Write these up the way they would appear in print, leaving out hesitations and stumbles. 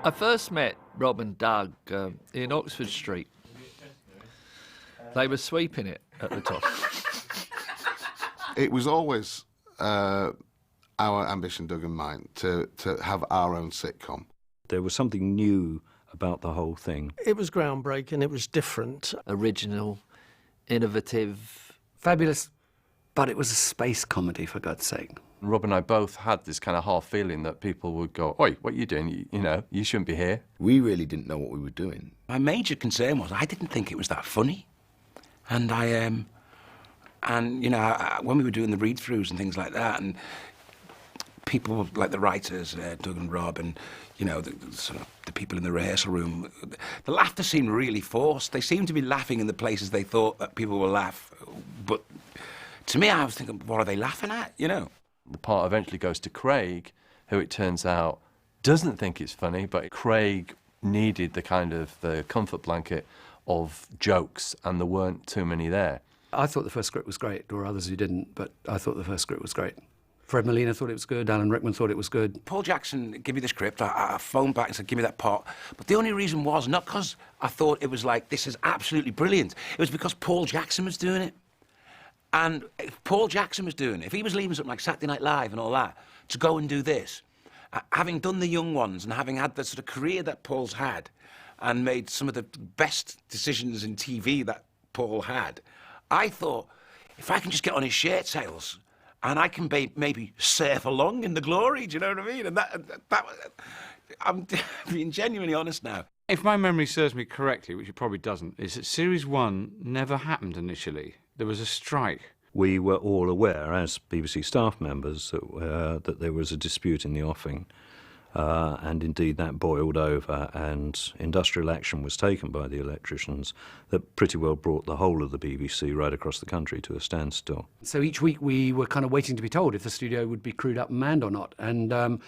I first met Rob and Doug in Oxford Street. They were sweeping it at the top. It was always our ambition, Doug and mine, to have our own sitcom. There was something new about the whole thing. It was groundbreaking, it was different. Original, innovative. Fabulous, but it was a space comedy, for God's sake. Rob and I both had this kind of half feeling that people would go, "Oi, what are you doing? You know, you shouldn't be here." We really didn't know what we were doing. My major concern was I didn't think it was that funny. And you know, when we were doing the read-throughs and things like that, and people like the writers, Doug and Rob, and, you know, sort of the people in the rehearsal room, the laughter seemed really forced. They seemed to be laughing in the places they thought that people would laugh. But to me, I was thinking, what are they laughing at, you know? The part eventually goes to Craig, who it turns out doesn't think it's funny, but Craig needed the kind of the comfort blanket of jokes, and there weren't too many there. I thought the first script was great. There were others who didn't, but I thought the first script was great. Fred Molina thought it was good, Alan Rickman thought it was good. Paul Jackson gave me the script, I phoned back and said, give me that part. But the only reason was not because I thought it was like, this is absolutely brilliant. It was because Paul Jackson was doing it. And if Paul Jackson was doing it, if he was leaving something like Saturday Night Live and all that, to go and do this, having done The Young Ones and having had the sort of career that Paul's had, and made some of the best decisions in TV that Paul had, I thought, if I can just get on his shirt tails, and I can maybe surf along in the glory, do you know what I mean? And that I'm being genuinely honest now. If my memory serves me correctly, which it probably doesn't, is that Series 1 never happened initially. There was a strike. We were all aware, as BBC staff members, that there was a dispute in the offing, and indeed that boiled over, and industrial action was taken by the electricians that pretty well brought the whole of the BBC right across the country to a standstill. So each week we were kind of waiting to be told if the studio would be crewed up and manned or not. And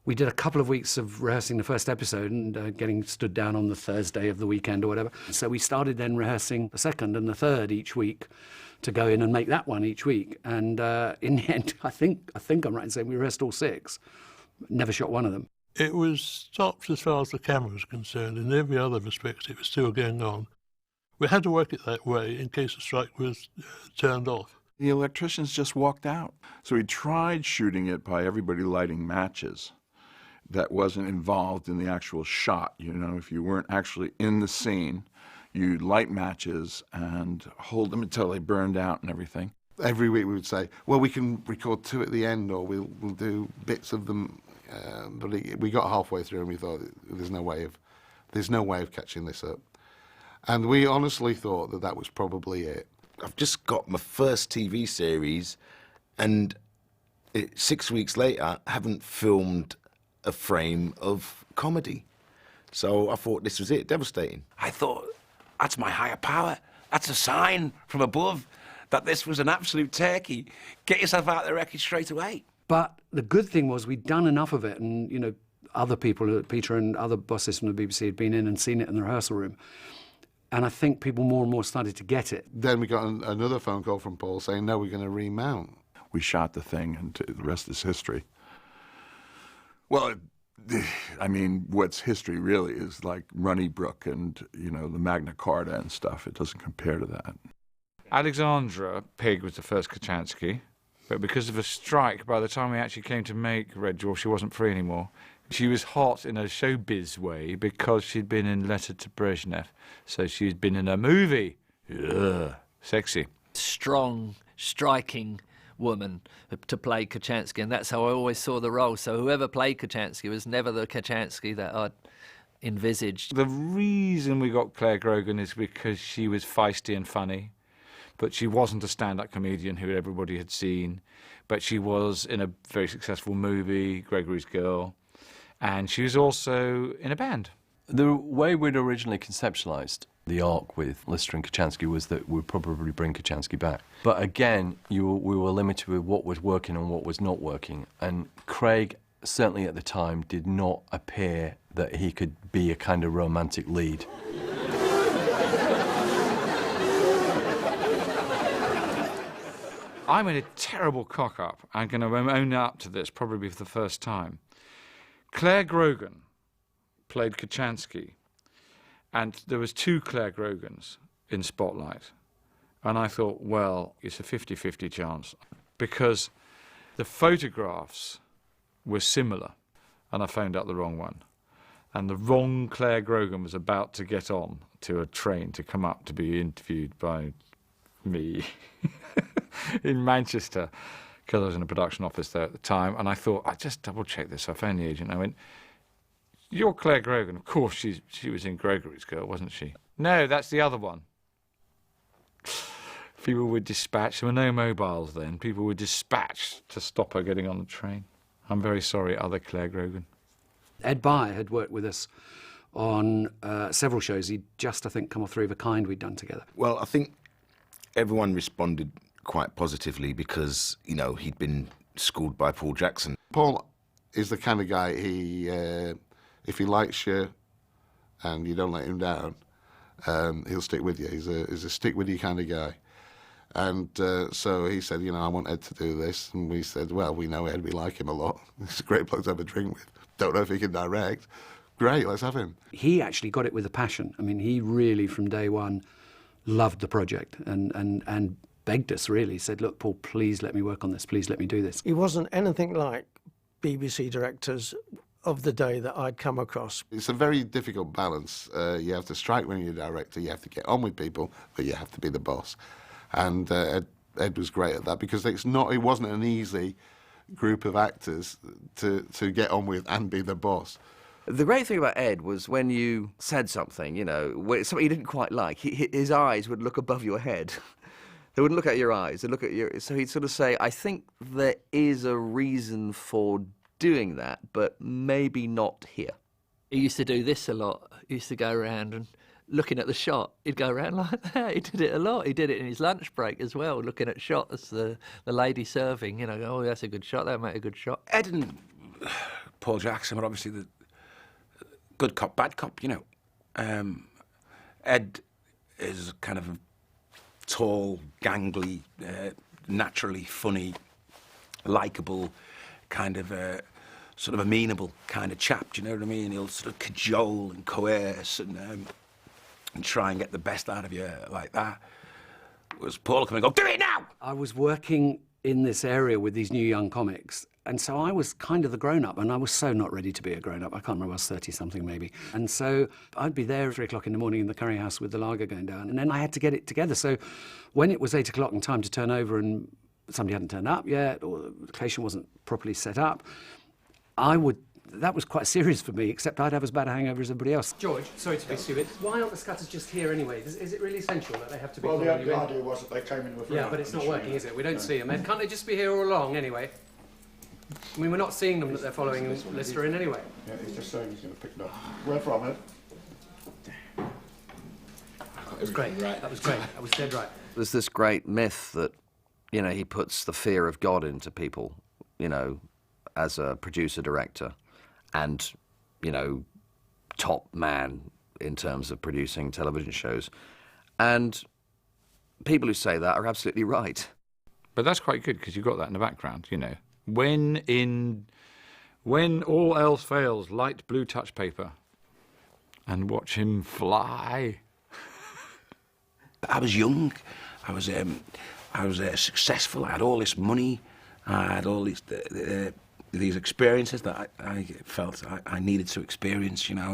we did a couple of weeks of rehearsing the first episode and getting stood down on the Thursday of the weekend or whatever. So we started then rehearsing the second and the third each week to go in and make that one each week. And in the end, I think I'm right in saying we rehearsed all 6. Never shot one of them. It was stopped as far as the camera was concerned. In every other respect, it was still going on. We had to work it that way in case the strike was turned off. The electricians just walked out. So we tried shooting it by everybody lighting matches. That wasn't involved in the actual shot. You know, if you weren't actually in the scene, you'd light matches and hold them until they burned out and everything. Every week we would say, well, we can record 2 at the end, or we'll do bits of them. But we got halfway through and we thought, there's no way of catching this up. And we honestly thought that was probably it. I've just got my first TV series, and 6 weeks later, I haven't filmed a frame of comedy. So I thought this was it, devastating. I thought, that's my higher power. That's a sign from above that this was an absolute turkey. Get yourself out of the wreckage straight away. But the good thing was we'd done enough of it, and, you know, other people, Peter and other bosses from the BBC had been in and seen it in the rehearsal room. And I think people more and more started to get it. Then we got another phone call from Paul saying, no, we're going to remount. We shot the thing, and the rest is history. Well, I mean, what's history really is like Runnybrook and, you know, the Magna Carta and stuff. It doesn't compare to that. Alexandra Pig was the first Kachansky, but because of a strike, by the time we actually came to make Red Dwarf, she wasn't free anymore. She was hot in a showbiz way because she'd been in Letter to Brezhnev, so she'd been in a movie. Ugh, sexy. Strong, striking woman to play Kachansky, and that's how I always saw the role. So whoever played Kachansky was never the Kachansky that I'd envisaged. The reason we got Claire Grogan is because she was feisty and funny, but she wasn't a stand-up comedian who everybody had seen, but she was in a very successful movie, Gregory's Girl, and she was also in a band. The way we'd originally conceptualised the arc with Lister and Kachansky was that we'd probably bring Kachansky back. But again, we were limited with what was working and what was not working. And Craig, certainly at the time, did not appear that he could be a kind of romantic lead. I made a terrible cock-up. I'm going to own up to this, probably for the first time. Claire Grogan played Kochanski, and there was 2 Claire Grogans in Spotlight. And I thought, well, it's a 50-50 chance, because the photographs were similar, and I found out the wrong one. And the wrong Claire Grogan was about to get on to a train to come up to be interviewed by me in Manchester, because I was in a production office there at the time. And I thought, I just double-checked this. So I phoned the agent. I went, "You're Claire Grogan." Of course, she was in Gregory's Girl, wasn't she? "No, that's the other one." People were dispatched. There were no mobiles then. People were dispatched to stop her getting on the train. I'm very sorry, other Claire Grogan. Ed Bye had worked with us on several shows. He'd just, I think, come off Three of a Kind we'd done together. Well, I think everyone responded quite positively because, you know, he'd been schooled by Paul Jackson. Paul is the kind of guy, if he likes you and you don't let him down, he'll stick with you. He's a stick-with-you kind of guy. And so he said, you know, I want Ed to do this. And we said, well, we know Ed, we like him a lot. He's a great bloke to have a drink with. Don't know if he can direct. Great, let's have him. He actually got it with a passion. I mean, he really, from day one, loved the project and begged us, really. Said, look, Paul, please let me work on this. Please let me do this. He wasn't anything like BBC directors of the day that I'd come across. It's a very difficult balance. You have to strike when you're a director, you have to get on with people, but you have to be the boss. And Ed was great at that, because it wasn't an easy group of actors to get on with and be the boss. The great thing about Ed was when you said something, you know, something you didn't quite like, his eyes would look above your head. They wouldn't look at your eyes, they'd look at your... So he'd sort of say, I think there is a reason for doing that, but maybe not here. He used to do this a lot. He used to go around and looking at the shot, he'd go around like that. He did it a lot. He did it in his lunch break as well, looking at shots, the lady serving, you know, oh, that's a good shot, that made a good shot. Ed and Paul Jackson were obviously the good cop, bad cop, you know. Ed is kind of a tall, gangly, naturally funny, likeable, kind of sort of amenable kind of chap, do you know what I mean? He'll sort of cajole and coerce and try and get the best out of you like that. Was Paul coming and go, do it now! I was working in this area with these new young comics, and so I was kind of the grown-up, and I was so not ready to be a grown-up. I can't remember, I was 30-something maybe. And so I'd be there at 3 o'clock in the morning in the curry house with the lager going down, and then I had to get it together. So when it was 8 o'clock and time to turn over and somebody hadn't turned up yet, or the location wasn't properly set up, that was quite serious for me, except I'd have as bad a hangover as everybody else. George, sorry to be stupid. Why aren't the scutters just here anyway? Is it really essential that they have to be... Well, the idea was that they came in with... Yeah, but it's not working, is it? We don't see them. Can't they just be here all along anyway? I mean, we're not seeing them that they're following Lister in anyway. Yeah, he's just saying he's going to pick it up. Where from, Ed? That was great. That was great. That was dead right. There's this great myth that, you know, he puts the fear of God into people, you know, as a producer-director and, you know, top man in terms of producing television shows. And people who say that are absolutely right. But that's quite good, because you've got that in the background, you know. When all else fails, light blue touch paper and watch him fly. I was young. I was successful. I had all this money. I had all these experiences that I felt I needed to experience, you know,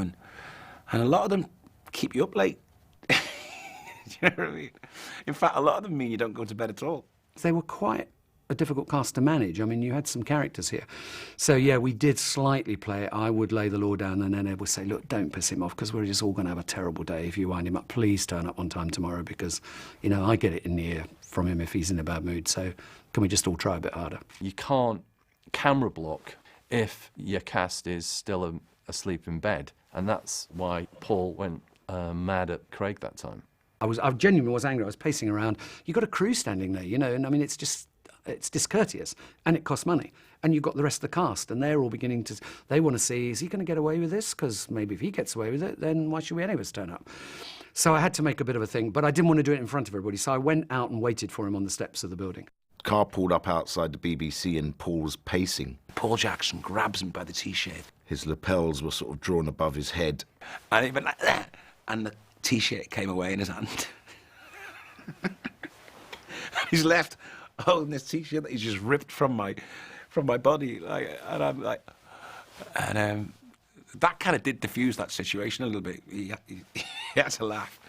and a lot of them keep you up late. Do you know what I mean? In fact, a lot of them mean you don't go to bed at all. They were quite a difficult cast to manage. I mean, you had some characters here. So, yeah, we did slightly play it. I would lay the law down, and then Ed would say, look, don't piss him off, because we're just all going to have a terrible day if you wind him up. Please turn up on time tomorrow, because, you know, I get it in the ear from him if he's in a bad mood. So can we just all try a bit harder? You can't camera block if your cast is still asleep in bed. And that's why Paul went mad at Craig that time. I genuinely was angry. I was pacing around. You've got a crew standing there, you know, and I mean, it's discourteous, and it costs money. And you've got the rest of the cast, and they're all beginning to... They want to see, is he going to get away with this? Because maybe if he gets away with it, then why should we any of us turn up? So I had to make a bit of a thing, but I didn't want to do it in front of everybody, so I went out and waited for him on the steps of the building. Car pulled up outside the BBC and Paul was pacing. Paul Jackson grabs him by the T-shirt. his lapels were sort of drawn above his head. And he went like that, and the T-shirt came away in his hand. He's left holding this T-shirt that he's just ripped from my body, like, and I'm like, and that kind of did diffuse that situation a little bit. He had to laugh.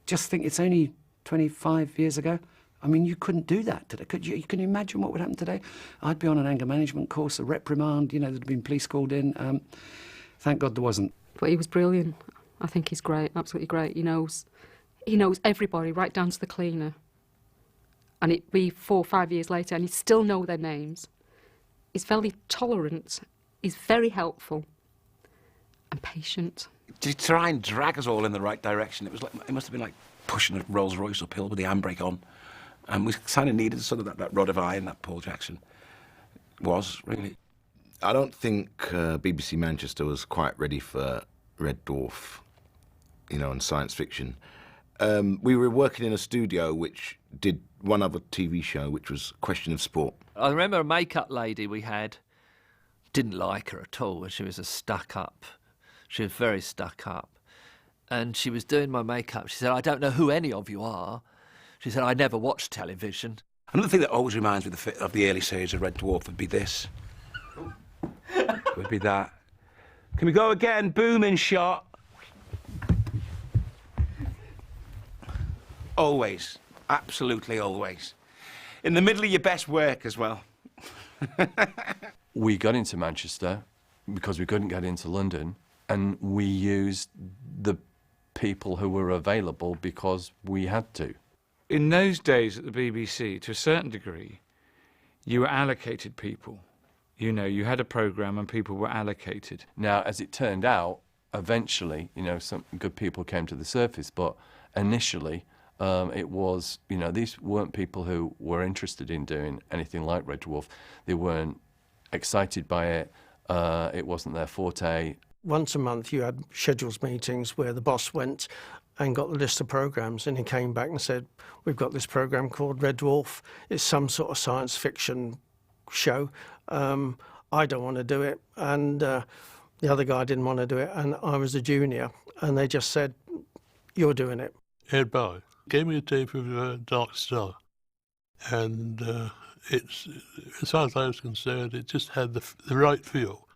Just think, it's only 25 years ago. I mean, you couldn't do that today, could you? Can you imagine what would happen today? I'd be on an anger management course, a reprimand, you know, there'd have been police called in. Thank God there wasn't. But he was brilliant. I think he's great, absolutely great. He knows everybody, right down to the cleaner. And it'd be 4 or 5 years later, and he'd still know their names. He's very tolerant. He's very helpful and patient. To try and drag us all in the right direction, it must have been like pushing a Rolls Royce uphill with the handbrake on. And we kind of needed sort of that rod of iron that Paul Jackson was, really. I don't think BBC Manchester was quite ready for Red Dwarf, you know, and science fiction. We were working in a studio which did one other TV show, which was Question of Sport. I remember a makeup lady we had, didn't like her at all, and she was a stuck-up. She was very stuck-up. And she was doing my makeup. She said, I don't know who any of you are. She said, I never watched television. Another thing that always reminds me of the early series of Red Dwarf would be this. Would be that. Can we go again? Booming shot. Always. Absolutely always. In the middle of your best work as well. We got into Manchester because we couldn't get into London, and we used the people who were available because we had to. In those days at the BBC, to a certain degree, you were allocated people. You know, you had a programme and people were allocated. Now, as it turned out, eventually, you know, some good people came to the surface, but initially, it was, you know, these weren't people who were interested in doing anything like Red Dwarf. They weren't excited by it. It wasn't their forte. Once a month you had schedules meetings where the boss went and got the list of programmes, and he came back and said, we've got this programme called Red Dwarf. It's some sort of science fiction show. I don't want to do it, and the other guy didn't want to do it, and I was a junior, and they just said, you're doing it. Ed Bowie gave me a tape of Dark Star, and it's, as far as I was concerned, it just had the right feel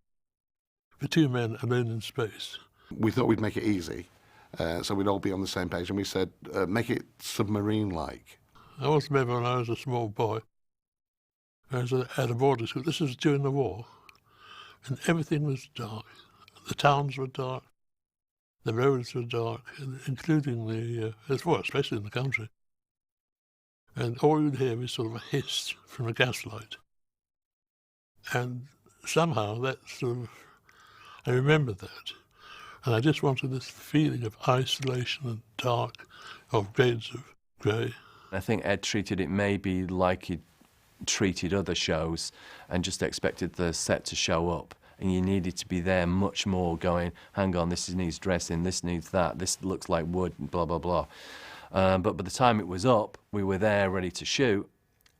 for two men alone in space. We thought we'd make it easy, so we'd all be on the same page, and we said, make it submarine-like. I always remember when I was a small boy, I was at a boarding school. This was during the war, and everything was dark. The towns were dark, the roads were dark, including well, especially in the country. And all you'd hear was sort of a hiss from a gaslight. And somehow that sort of, I remember that. And I just wanted this feeling of isolation and dark, of shades of grey. I think Ed treated it maybe like he'd treated other shows and just expected the set to show up, and you needed to be there much more going, hang on, this needs dressing, this needs that, this looks like wood, blah, blah, blah. But by the time it was up, we were there ready to shoot,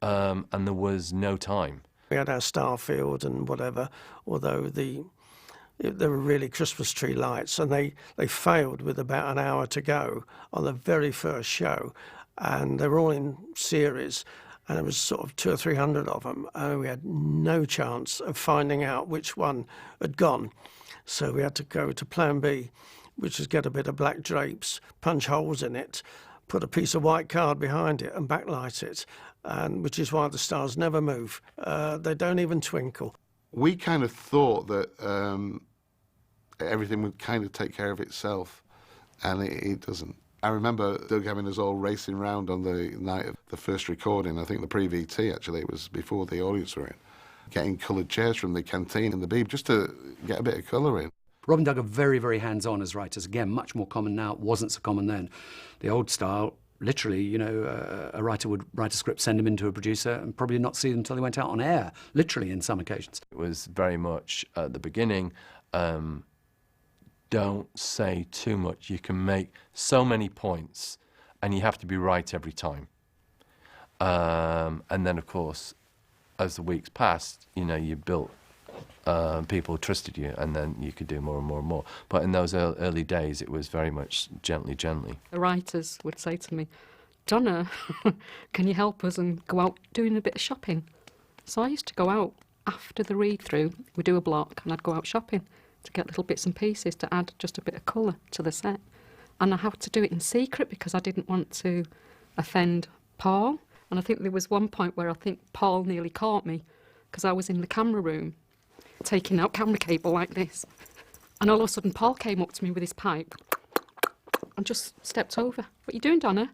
and there was no time. We had our Starfield and whatever, although there were really Christmas tree lights, and they failed with about an hour to go on the very first show, and they were all in series, and there was sort of 200 or 300 of them, and we had no chance of finding out which one had gone. So we had to go to plan B, which was get a bit of black drapes, punch holes in it, put a piece of white card behind it and backlight it, and which is why the stars never move. They don't even twinkle. We kind of thought that everything would kind of take care of itself, and it doesn't. I remember Doug having us all racing around on the night of the first recording, I think the pre-VT actually, it was before the audience were in, getting coloured chairs from the canteen in the Beeb just to get a bit of colour in. Rob and Doug are very, very hands-on as writers. Again, much more common now. It wasn't so common then. The old style, literally, you know, a writer would write a script, send them into a producer, and probably not see them until they went out on air, literally in some occasions. It was very much at the beginning, don't say too much. You can make so many points, and you have to be right every time. And then, of course, as the weeks passed, you know, you built people trusted you, and then you could do more and more and more. But in those early days, it was very much gently. The writers would say to me, Donna, can you help us and go out doing a bit of shopping? So I used to go out after the read-through. We'd do a block and I'd go out shopping to get little bits and pieces to add just a bit of colour to the set. And I had to do it in secret because I didn't want to offend Paul. And I think there was one point where I think Paul nearly caught me because I was in the camera room taking out camera cable like this. And all of a sudden Paul came up to me with his pipe and just stepped over. What are you doing, Donna?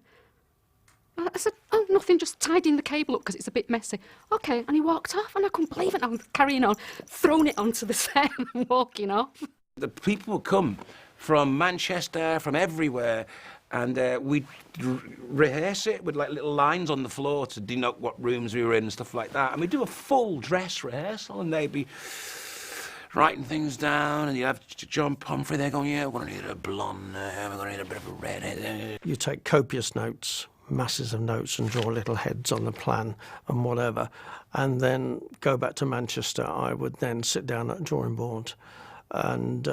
I said, oh, nothing, just tidying the cable up because it's a bit messy. OK, and he walked off and I couldn't believe it. I was carrying on, throwing it onto the set and walking off. The people would come from Manchester, from everywhere, and we'd rehearse it with like little lines on the floor to denote what rooms we were in and stuff like that. And we'd do a full dress rehearsal and they'd be writing things down, and you'd have John Pumphrey there going, yeah, we're going to need a blonde hair, we're going to need a bit of a red hair. You take copious notes, masses of notes, and draw little heads on the plan and whatever, and then go back to Manchester. I would then sit down at a drawing board and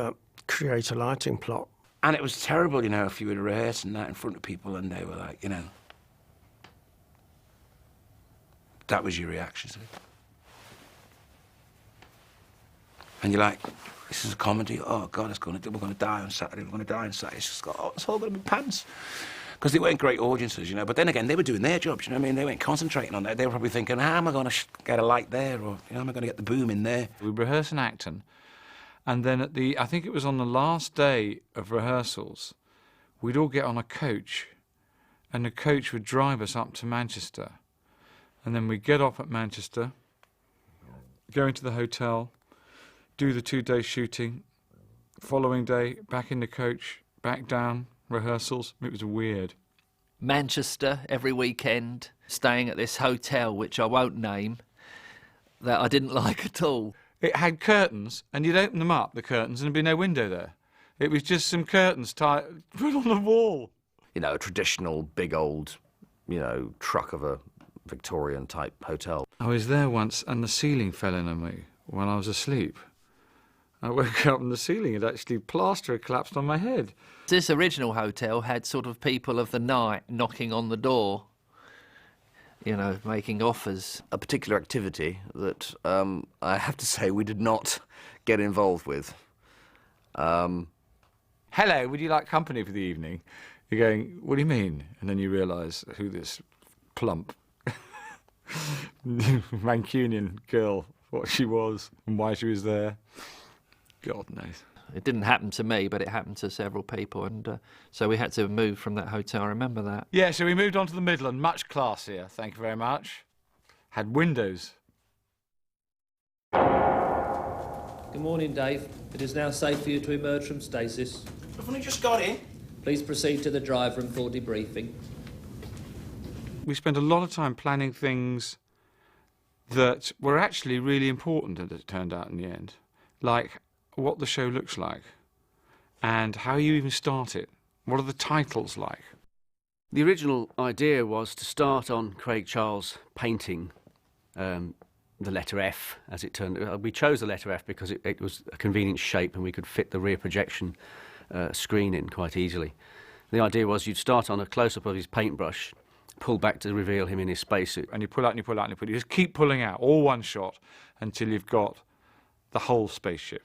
create a lighting plot. And it was terrible, you know, if you were rehearsing that in front of people and they were like, you know, that was your reaction to it. And you're like, this is a comedy. Oh, God, we're going to die on Saturday. We're going to die on Saturday. It's all going to be pants. Because they weren't great audiences, you know. But then again, they were doing their jobs, you know what I mean? They weren't concentrating on that. They were probably thinking, how am I going to get a light there? Or, how am I going to get the boom in there? We rehearse an acting. And then I think it was on the last day of rehearsals, we'd all get on a coach, and the coach would drive us up to Manchester. And then we'd get off at Manchester, go into the hotel, do the 2-day shooting, following day, back in the coach, back down, rehearsals. It was weird. Manchester every weekend, staying at this hotel, which I won't name, that I didn't like at all. It had curtains, and you'd open them up, the curtains, and there'd be no window there. It was just some curtains put on the wall. You know, a traditional big old, you know, truck of a Victorian-type hotel. I was there once, and the ceiling fell in on me when I was asleep. I woke up and the ceiling had actually plaster had collapsed on my head. This original hotel had sort of people of the night knocking on the door, you know, making offers. A particular activity that I have to say we did not get involved with. Hello, would you like company for the evening? You're going, what do you mean? And then you realise who this plump Mancunian girl, what she was and why she was there. God knows. It didn't happen to me, but it happened to several people, and so we had to move from that hotel. I remember that. Yeah, so we moved on to the Midland, much classier, thank you very much. Had windows. Good morning, Dave. It is now safe for you to emerge from stasis. I've only just got in. Please proceed to the drive room for debriefing. We spent a lot of time planning things that were actually really important, as it turned out in the end, like what the show looks like and how you even start it. What are the titles like? The original idea was to start on Craig Charles painting the letter F, as it turned out. We chose the letter F because it was a convenient shape and we could fit the rear projection screen in quite easily. The idea was you'd start on a close-up of his paintbrush, pull back to reveal him in his spacesuit. And you pull out and you pull out and you pull out. You just keep pulling out, all one shot, until you've got the whole spaceship.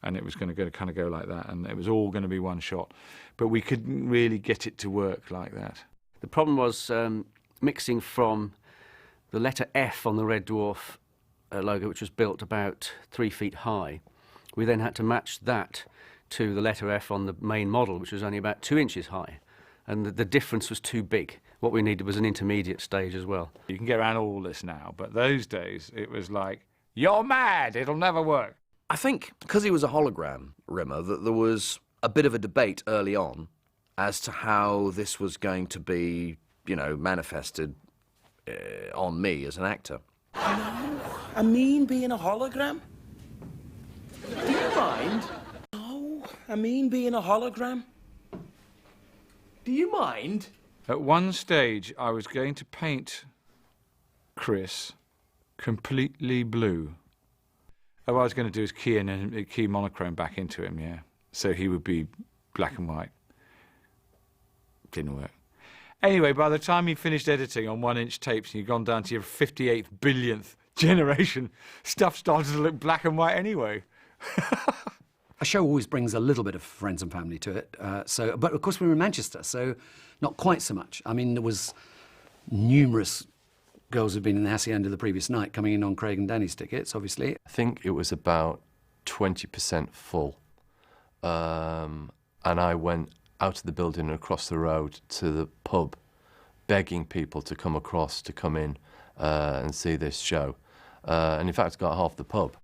And it was going to kind of go like that, and it was all going to be one shot. But we couldn't really get it to work like that. The problem was mixing from the letter F on the Red Dwarf logo, which was built about 3 feet high. We then had to match that to the letter F on the main model, which was only about 2 inches high. And the difference was too big. What we needed was an intermediate stage as well. You can get around all this now, but those days it was like, you're mad, it'll never work. I think because he was a hologram, Rimmer, that there was a bit of a debate early on as to how this was going to be, you know, manifested on me as an actor. No, I mean being a hologram. Do you mind? No, I mean being a hologram. Do you mind? At one stage, I was going to paint Chris completely blue. Oh, what I was going to do is key monochrome back into him, yeah. So he would be black and white. Didn't work. Anyway, by the time you finished editing on 1-inch tapes and you'd gone down to your 58th billionth generation, stuff started to look black and white anyway. A show always brings a little bit of friends and family to it. But of course we were in Manchester, so not quite so much. I mean, there was numerous girls who'd been in the Hacienda the previous night coming in on Craig and Danny's tickets, obviously. I think it was about 20% full. And I went out of the building and across the road to the pub, begging people to come across, to come in and see this show. And in fact, got half the pub.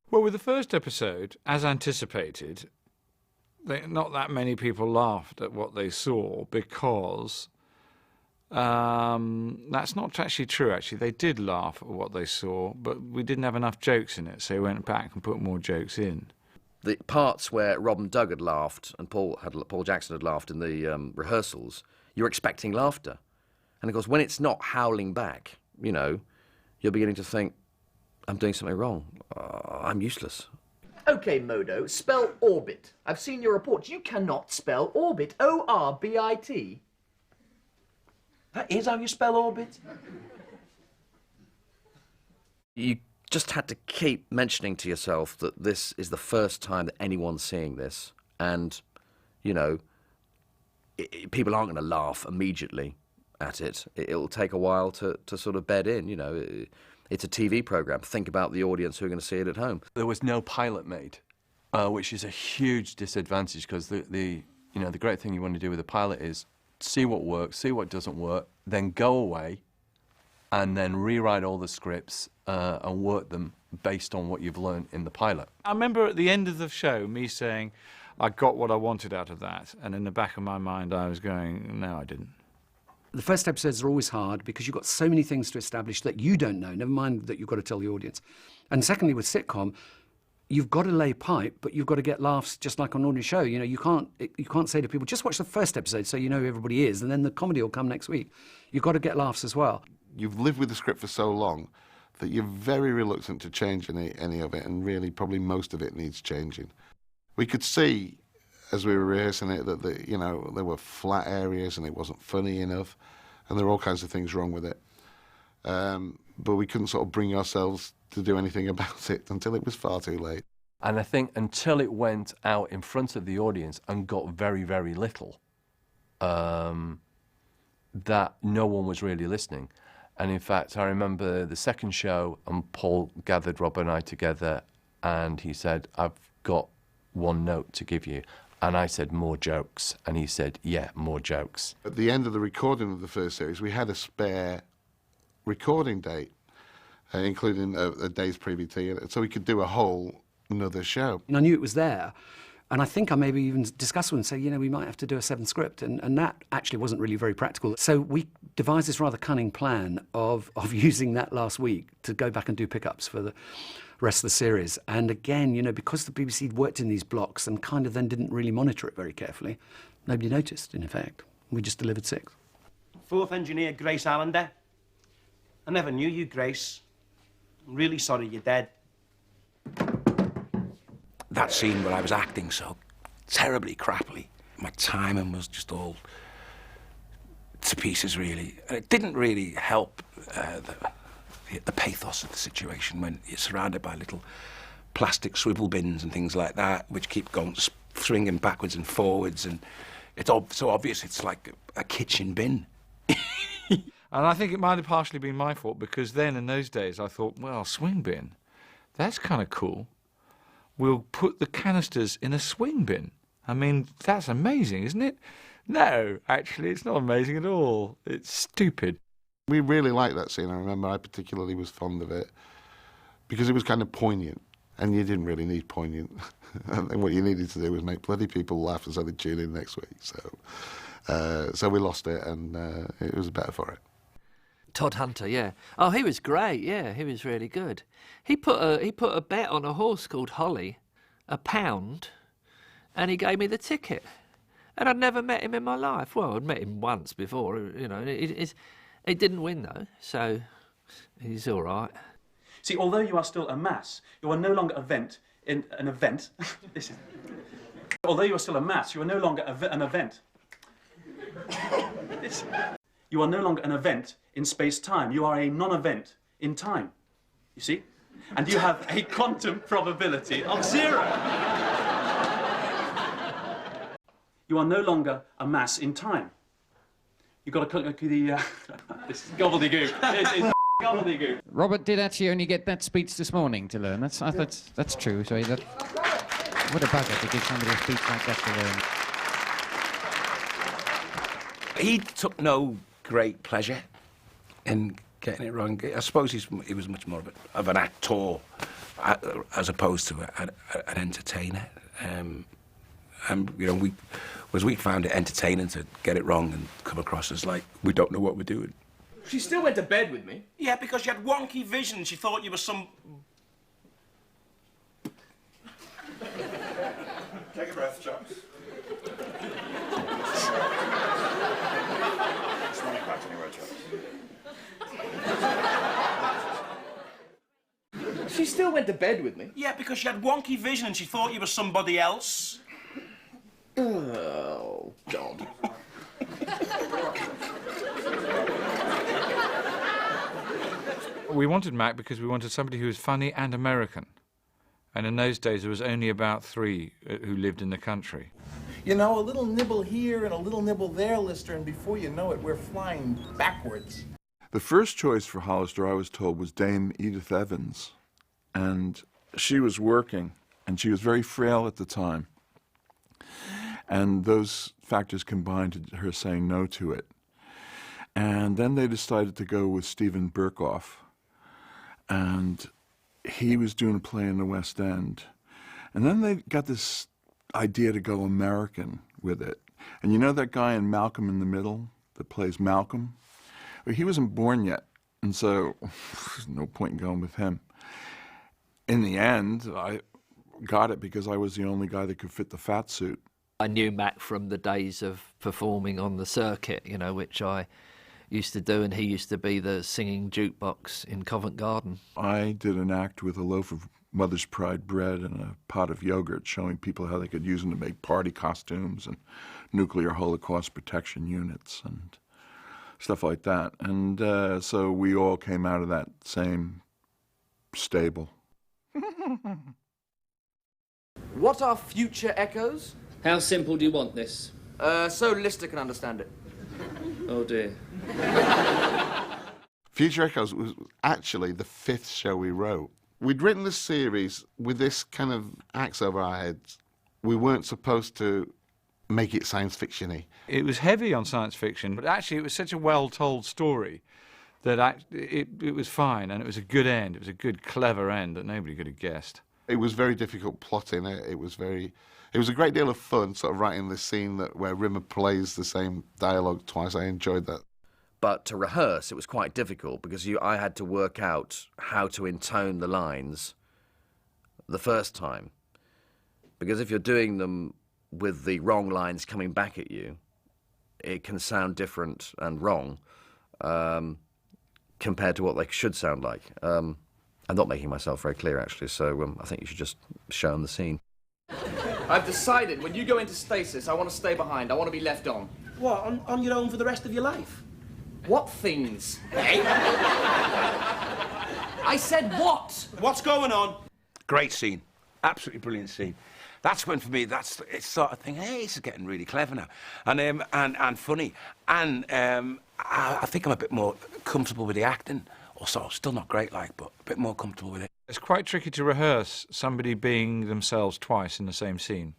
Well, with the first episode, as anticipated, not that many people laughed at what they saw because that's not actually true, actually. They did laugh at what they saw, but we didn't have enough jokes in it, so we went back and put more jokes in. The parts where Rob and Doug had laughed and Paul Jackson had laughed in the rehearsals, you're expecting laughter. And of course, when it's not howling back, you know, you're beginning to think, I'm doing something wrong. I'm useless. OK, Modo, spell orbit. I've seen your report. You cannot spell orbit. O-R-B-I-T. That is how you spell orbit? You just had to keep mentioning to yourself that this is the first time that anyone's seeing this. And, you know, people aren't going to laugh immediately at it. It'll take a while to sort of bed in, you know. It's a TV programme. Think about the audience who are going to see it at home. There was no pilot made, which is a huge disadvantage because the great thing you want to do with a pilot is see what works, see what doesn't work, then go away and then rewrite all the scripts and work them based on what you've learned in the pilot. I remember at the end of the show me saying, I got what I wanted out of that, and in the back of my mind I was going, no, I didn't. The first episodes are always hard because you've got so many things to establish that you don't know, never mind that you've got to tell the audience. And secondly, with sitcom, you've got to lay pipe, but you've got to get laughs just like on an ordinary show. You know, you can't say to people, just watch the first episode so you know who everybody is, and then the comedy will come next week. You've got to get laughs as well. You've lived with the script for so long that you're very reluctant to change any of it, and really probably most of it needs changing. We could see, as we were rehearsing it, that there were flat areas and it wasn't funny enough, and there were all kinds of things wrong with it. But we couldn't sort of bring ourselves to do anything about it until it was far too late. And I think until it went out in front of the audience and got very, very little, that no one was really listening. And in fact, I remember the second show, and Paul gathered Rob and I together, and he said, I've got one note to give you. And I said, more jokes. And he said, yeah, more jokes. At the end of the recording of the first series, we had a spare recording date, including a day's pre-BT, so we could do a whole another show. And I knew it was there, and I think I maybe even discussed with him and say, you know, we might have to do a 7th script, and that actually wasn't really very practical. So we devised this rather cunning plan of using that last week to go back and do pickups for the rest of the series. And again, you know, because the BBC worked in these blocks and kind of then didn't really monitor it very carefully, nobody noticed, in effect. We just delivered 6. 4th engineer Grace Allender. I never knew you, Grace. I'm really sorry you're dead. That scene where I was acting so terribly crappily, my timing was just all to pieces, really. And it didn't really help the pathos of the situation when you're surrounded by little plastic swivel bins and things like that, which keep going, swinging backwards and forwards, and it's so obvious it's like a kitchen bin. And I think it might have partially been my fault, because then in those days I thought, well, swing bin, that's kind of cool. We'll put the canisters in a swing bin. I mean, that's amazing, isn't it? No, actually, it's not amazing at all. It's stupid. We really liked that scene. I remember I particularly was fond of it because it was kind of poignant, and you didn't really need poignant. And what you needed to do was make bloody people laugh and so they'd tune in next week. So we lost it, and it was better for it. Todd Hunter, yeah. Oh, he was great. Yeah, he was really good. He put a bet on a horse called Holly, £1, and he gave me the ticket. And I'd never met him in my life. Well, I'd met him once before, you know. He didn't win though, so he's all right. See, although you are still a mass, you are no longer an event. Although you are still a mass, you are no longer an event. You are no longer an event in space-time. You are a non-event in time. You see? And you have a quantum probability of 0. You are no longer a mass in time. You've got to look at the... this is gobbledygook. It's gobbledygook. Robert did actually only get that speech this morning to learn. That's true. So what a bugger to give somebody a speech like that to learn. He took no great pleasure in getting it wrong. I suppose he was much more of an actor as opposed to an entertainer. And you know, we found it entertaining to get it wrong and come across as like we don't know what we're doing. She still went to bed with me. Yeah, because she had wonky vision. She thought you were some... Take a breath, chaps. It's running back anyway, chaps. She still went to bed with me. Yeah, because she had wonky vision and she thought you were somebody else. Oh, God. We wanted Mac because we wanted somebody who was funny and American. And in those days, there was only about 3 who lived in the country. You know, a little nibble here and a little nibble there, Lister, and before you know it, we're flying backwards. The first choice for Hollister, I was told, was Dame Edith Evans. And she was working, and she was very frail at the time. And those factors combined to her saying no to it. And then they decided to go with Stephen Burkoff. And he was doing a play in the West End. And then they got this idea to go American with it. And you know that guy in Malcolm in the Middle that plays Malcolm? Well, he wasn't born yet, and so there's no point in going with him. In the end, I got it because I was the only guy that could fit the fat suit. I knew Mac from the days of performing on the circuit, you know, which I used to do, and he used to be the singing jukebox in Covent Garden. I did an act with a loaf of Mother's Pride bread and a pot of yogurt, showing people how they could use them to make party costumes and nuclear Holocaust protection units and stuff like that. And so we all came out of that same stable. What are future echoes? How simple do you want this? So Lister can understand it. Oh dear. Future Echoes was actually the 5th show we wrote. We'd written this series with this kind of axe over our heads. We weren't supposed to make it science fiction-y. It was heavy on science fiction, but actually it was such a well-told story that it was fine, and it was a good end. It was a good, clever end that nobody could have guessed. It was very difficult plotting it. It was a great deal of fun, sort of writing this scene where Rimmer plays the same dialogue twice. I enjoyed that. But to rehearse, it was quite difficult because I had to work out how to intone the lines the first time. Because if you're doing them with the wrong lines coming back at you, it can sound different and wrong compared to what they should sound like. I'm not making myself very clear, actually, so I think you should just show them the scene. I've decided when you go into stasis, I want to stay behind. I want to be left on. What, on your own for the rest of your life? What things? Hey? I said what? What's going on? Great scene. Absolutely brilliant scene. That's when, for me, it's sort of thing, hey, this is getting really clever now. And funny. And I think I'm a bit more comfortable with the acting. Also, still not great, but a bit more comfortable with it. It's quite tricky to rehearse somebody being themselves twice in the same scene.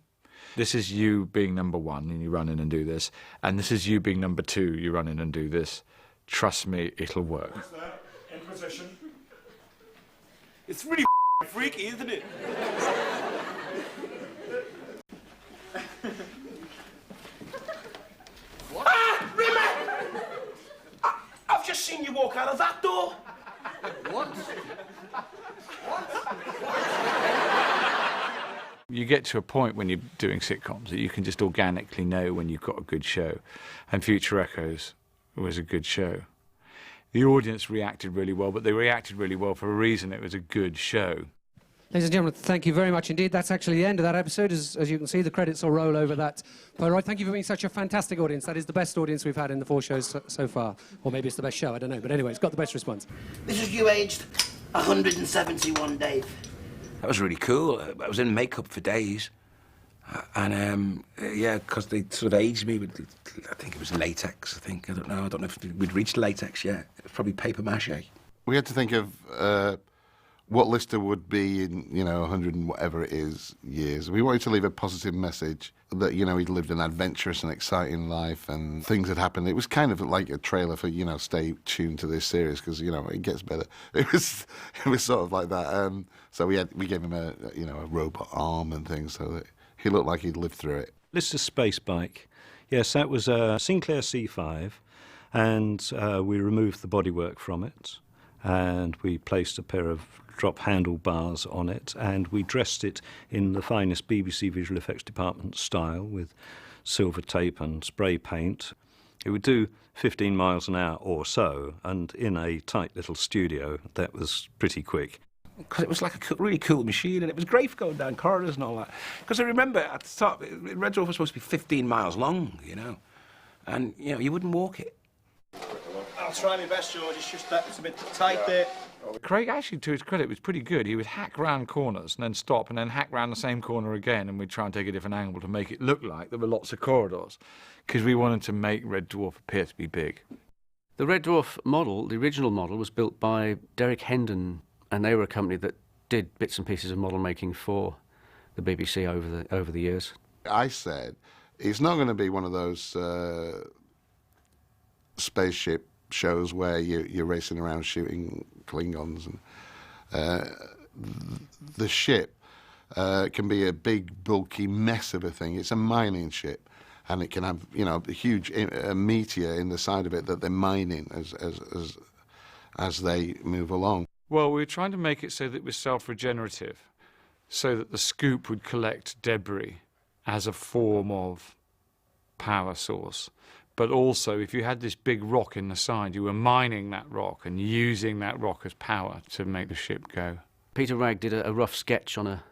This is you being number 1 and you run in and do this, and this is you being number 2, you run in and do this. Trust me, it'll work. What's that? In position. It's really freaky, isn't it? What? Ah! Rimmer! I've just seen you walk out of that door. What? You get to a point when you're doing sitcoms that you can just organically know when you've got a good show, and Future Echoes was a good show. The audience reacted really well, but they reacted really well for a reason. It was a good show. Ladies and gentlemen, thank you very much indeed. That's actually the end of that episode. As you can see, the credits will roll over that Polaroid. Thank you for being such a fantastic audience. That is the best audience we've had in the 4 shows so far. Or maybe it's the best show, I don't know. But anyway, it's got the best response. This is you aged 171, Dave. That was really cool. I was in makeup for days. And, yeah, because they sort of aged me with, I think it was latex, I don't know if we'd reached latex yet. It was probably paper mache. We had to think of what Lister would be in, 100 and whatever it is years. We wanted to leave a positive message that, he'd lived an adventurous and exciting life and things had happened. It was kind of like a trailer for, stay tuned to this series because, it gets better. It was sort of like that. So we gave him a robot arm and things so that he looked like he'd lived through it. Lister's space bike. Yes, that was a Sinclair C5, and we removed the bodywork from it, and we placed a pair of drop handlebars on it, and we dressed it in the finest BBC Visual Effects Department style with silver tape and spray paint. It would do 15 miles an hour or so, and in a tight little studio, that was pretty quick. Because it was like a really cool machine, and it was great for going down corridors and all that. Because I remember at the top, Red Dwarf was supposed to be 15 miles long, and, you wouldn't walk it. I'll try my best, George. It's just that it's a bit tight there. Craig, actually, to his credit, was pretty good. He would hack round corners and then stop and then hack round the same corner again, and we'd try and take a different angle to make it look like there were lots of corridors, because we wanted to make Red Dwarf appear to be big. The Red Dwarf model, the original model, was built by Derek Hendon, and they were a company that did bits and pieces of model making for the BBC over the years. I said, it's not going to be one of those spaceship shows where you're racing around shooting Klingons. And the ship can be a big, bulky mess of a thing. It's a mining ship, and it can have, a huge meteor in the side of it that they're mining as they move along. Well, we were trying to make it so that it was self-regenerative, so that the scoop would collect debris as a form of power source. But also, if you had this big rock in the side, you were mining that rock and using that rock as power to make the ship go. Peter Wragg did a rough sketch on a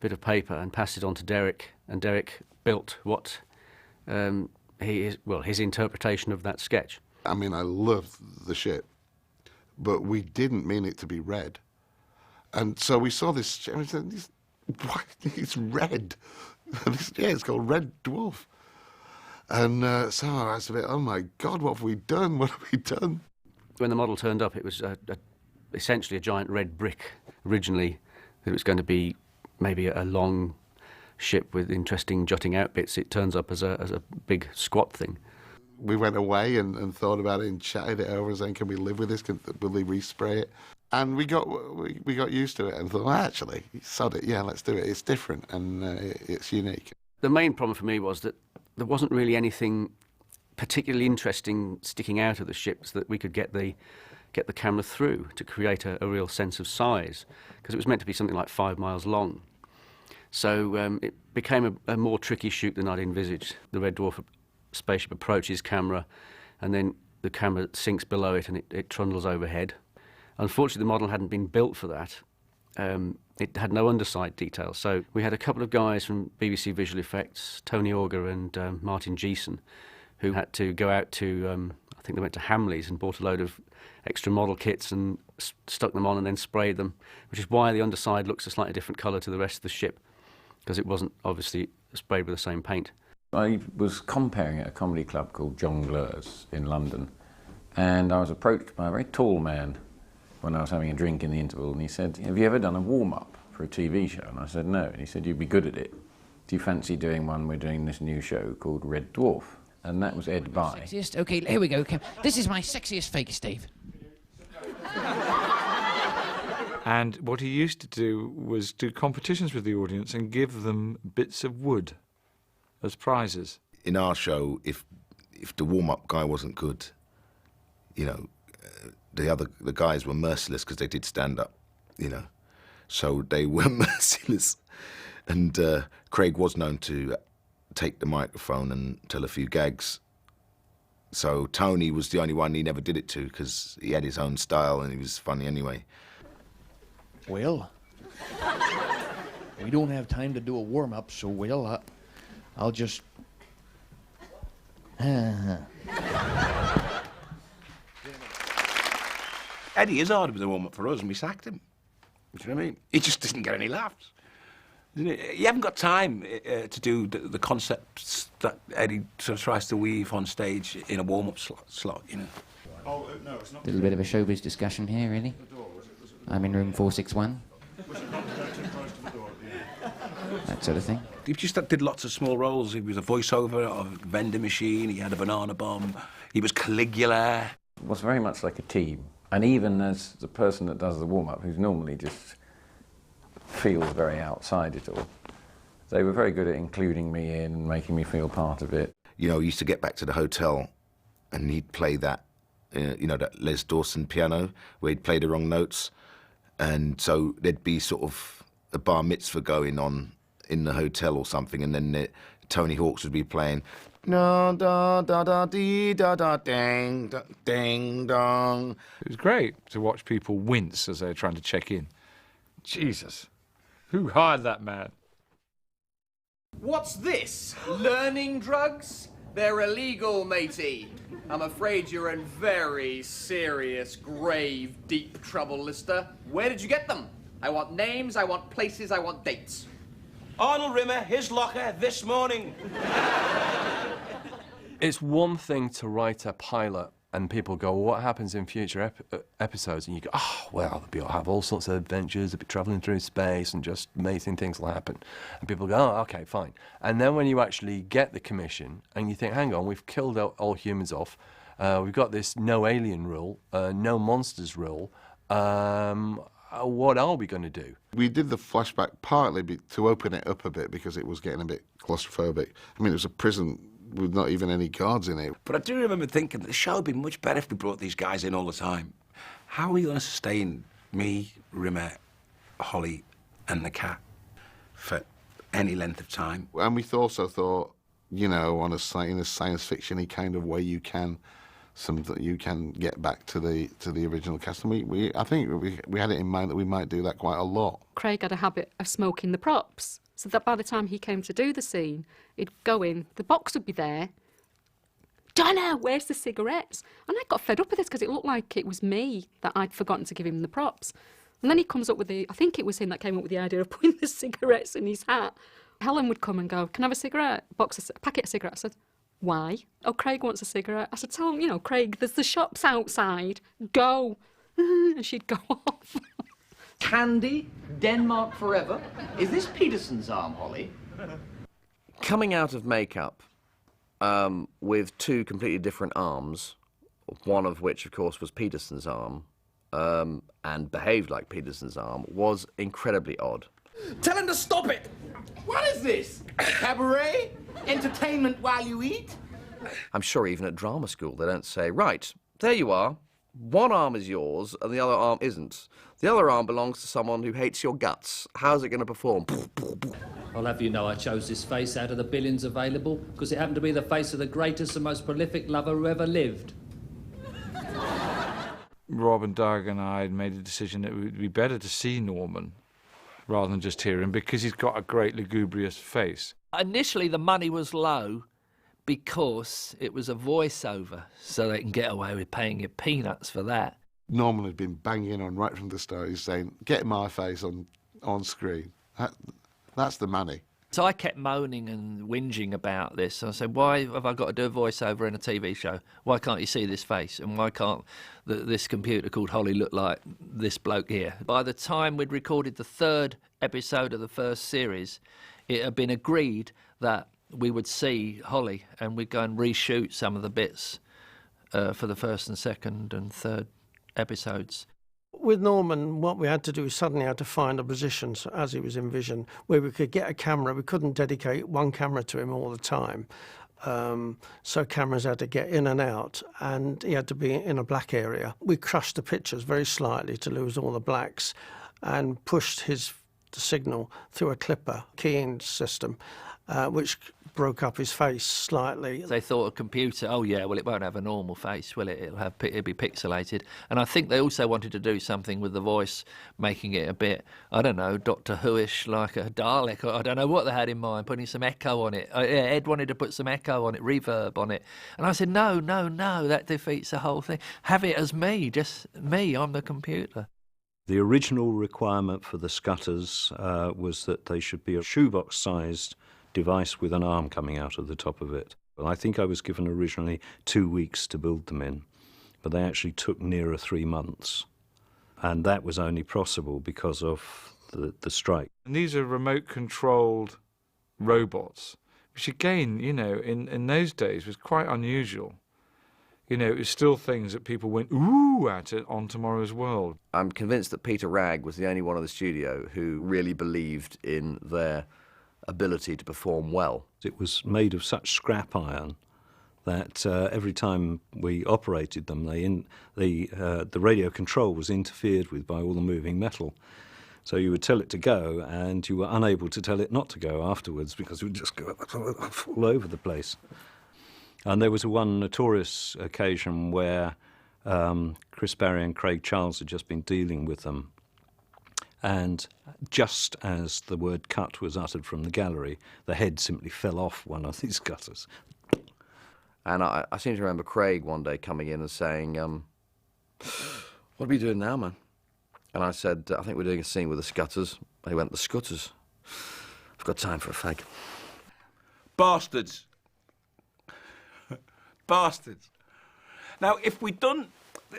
bit of paper and passed it on to Derek, and Derek built what his interpretation of that sketch. I mean, I love the ship, but we didn't mean it to be red. And so we saw this ship and we said, what? It's red. It's called Red Dwarf. And so I was a bit, oh my God, what have we done? What have we done? When the model turned up, it was essentially a giant red brick. Originally, it was going to be maybe a long ship with interesting jutting out bits. It turns up as a big squat thing. We went away and thought about it and chatted it over and saying, can we live with this? Will they respray it? And we got used to it and thought, well, actually, sod it, yeah, let's do it. It's different and it's unique. The main problem for me was that there wasn't really anything particularly interesting sticking out of the ships that we could get the camera through to create a real sense of size, because it was meant to be something like 5 miles long. So it became a more tricky shoot than I'd envisaged. The Red Dwarf spaceship approaches camera, and then the camera sinks below it and it trundles overhead. Unfortunately, the model hadn't been built for that. It had no underside detail, so we had a couple of guys from BBC Visual Effects, Tony Auger and Martin Geeson, who had to go out to, I think they went to Hamleys and bought a load of extra model kits and stuck them on and then sprayed them, which is why the underside looks a slightly different colour to the rest of the ship, because it wasn't obviously sprayed with the same paint. I was comparing at a comedy club called Jongleurs in London, and I was approached by a very tall man when I was having a drink in the interval, and he said, have you ever done a warm-up for a TV show? And I said, no. And he said, you'd be good at it. Do you fancy doing one? We're doing this new show called Red Dwarf. And that was Ed By. Sexiest? Okay, here we go. This is my sexiest fake, Steve. And what he used to do was do competitions with the audience and give them bits of wood as prizes. In our show, if the warm-up guy wasn't good, the guys were merciless because they did stand up, so they were merciless. And Craig was known to take the microphone and tell a few gags So Tony was the only one he never did it to because he had his own style and he was funny anyway. Well, we don't have time to do a warm-up, so, well, I'll just... Eddie is hard with the warm-up for us, and we sacked him. Do you know what I mean? He just didn't get any laughs. You haven't got time to do the concepts that Eddie sort of tries to weave on stage in a warm-up slot, you know. Oh, no, it's not. A little bit of a showbiz discussion here, really. I'm in room 461. That sort of thing. He just did lots of small roles. He was a voiceover of a vending machine, he had a banana bomb, he was Caligula. It was very much like a team. And even as the person that does the warm-up, who's normally just feels very outside it all, they were very good at including me in and making me feel part of it. You know, he used to get back to the hotel and he'd play that, you know, that Les Dawson piano where he'd play the wrong notes. And so there'd be sort of a bar mitzvah going on in the hotel or something, and then Tony Hawk's would be playing da da da da dee da da dang da, ding dong. It was great to watch people wince as they were trying to check in. Jesus, who hired that man? What's this? Learning drugs? They're illegal, matey. I'm afraid you're in very serious, grave, deep trouble, Lister. Where did you get them? I want names, I want places, I want dates. Arnold Rimmer, his locker, this morning. It's one thing to write a pilot and people go, well, what happens in future episodes? And you go, oh, well, they'll have all sorts of adventures, they'll be travelling through space and just amazing things will happen. And people go, oh, OK, fine. And then when you actually get the commission and you think, hang on, we've killed all humans off, we've got this no alien rule, no monsters rule, what are we going to do? We did the flashback partly to open it up a bit because it was getting a bit claustrophobic. I mean, it was a prison with not even any guards in it. But I do remember thinking the show would be much better if we brought these guys in all the time. How are we going to sustain me, Rimmer, Holly and the cat for any length of time? And we also thought, you know, in a science fiction-y kind of way, you can get back to the original cast. And I think we had it in mind that we might do that quite a lot. Craig had a habit of smoking the props, so that by the time he came to do the scene, he'd go in, the box would be there. Donna, where's the cigarettes? And I got fed up with this because it looked like it was me that I'd forgotten to give him the props. And then he comes up with I think it was him that came up with the idea of putting the cigarettes in his hat. Helen would come and go, can I have a cigarette? A packet of cigarettes. I said, why? Oh, Craig wants a cigarette. I said, tell him, you know, Craig, there's the shops outside. Go. And she'd go off. Candy, Denmark forever. Is this Peterson's arm, Holly? Coming out of makeup with two completely different arms, one of which, of course, was Peterson's arm, and behaved like Peterson's arm, was incredibly odd. Tell him to stop it! What is this? Cabaret? Entertainment while you eat? I'm sure even at drama school they don't say, right, there you are, one arm is yours and the other arm isn't. The other arm belongs to someone who hates your guts. How's it going to perform? I'll have you know I chose this face out of the billions available because it happened to be the face of the greatest and most prolific lover who ever lived. Rob and Doug and I had made a decision that it would be better to see Norman rather than just hear him because he's got a great lugubrious face. Initially, the money was low because it was a voiceover, so they can get away with paying you peanuts for that. Norman had been banging on right from the start. He's saying, get my face on screen. That's the money. So I kept moaning and whinging about this. I said, why have I got to do a voiceover in a TV show? Why can't you see this face? And why can't this computer called Holly look like this bloke here? By the time we'd recorded the third episode of the first series, it had been agreed that we would see Holly and we'd go and reshoot some of the bits for the first and second and third episodes. With Norman, what we had to do is suddenly had to find a position, as he was envisioned, where we could get a camera. We couldn't dedicate one camera to him all the time. So cameras had to get in and out, and he had to be in a black area. We crushed the pictures very slightly to lose all the blacks and pushed the signal through a clipper keying system. which broke up his face slightly. They thought a computer, oh yeah, well it won't have a normal face, will it? It'll be pixelated. And I think they also wanted to do something with the voice, making it a bit, I don't know, Doctor Who-ish, like a Dalek. Or I don't know what they had in mind, putting some echo on it. Ed wanted to put some echo on it, reverb on it. And I said, no, that defeats the whole thing. Have it as me, just me, I'm the computer. The original requirement for the scutters was that they should be a shoebox-sized device with an arm coming out of the top of it. Well, I think I was given originally 2 weeks to build them in, but they actually took nearer 3 months. And that was only possible because of the strike. And these are remote-controlled robots, which again, you know, in those days was quite unusual. You know, it was still things that people went, ooh, at it on Tomorrow's World. I'm convinced that Peter Ragg was the only one in the studio who really believed in their ability to perform well. It was made of such scrap iron that every time we operated them, the radio control was interfered with by all the moving metal. So you would tell it to go, and you were unable to tell it not to go afterwards because it would just go all over the place. And there was one notorious occasion where Chris Barry and Craig Charles had just been dealing with them. And just as the word cut was uttered from the gallery, the head simply fell off one of these cutters. And I seem to remember Craig one day coming in and saying, what are we doing now, man? And I said, I think we're doing a scene with the scutters. They went, the scutters? I've got time for a fag. Bastards. Bastards. Now, if we'd done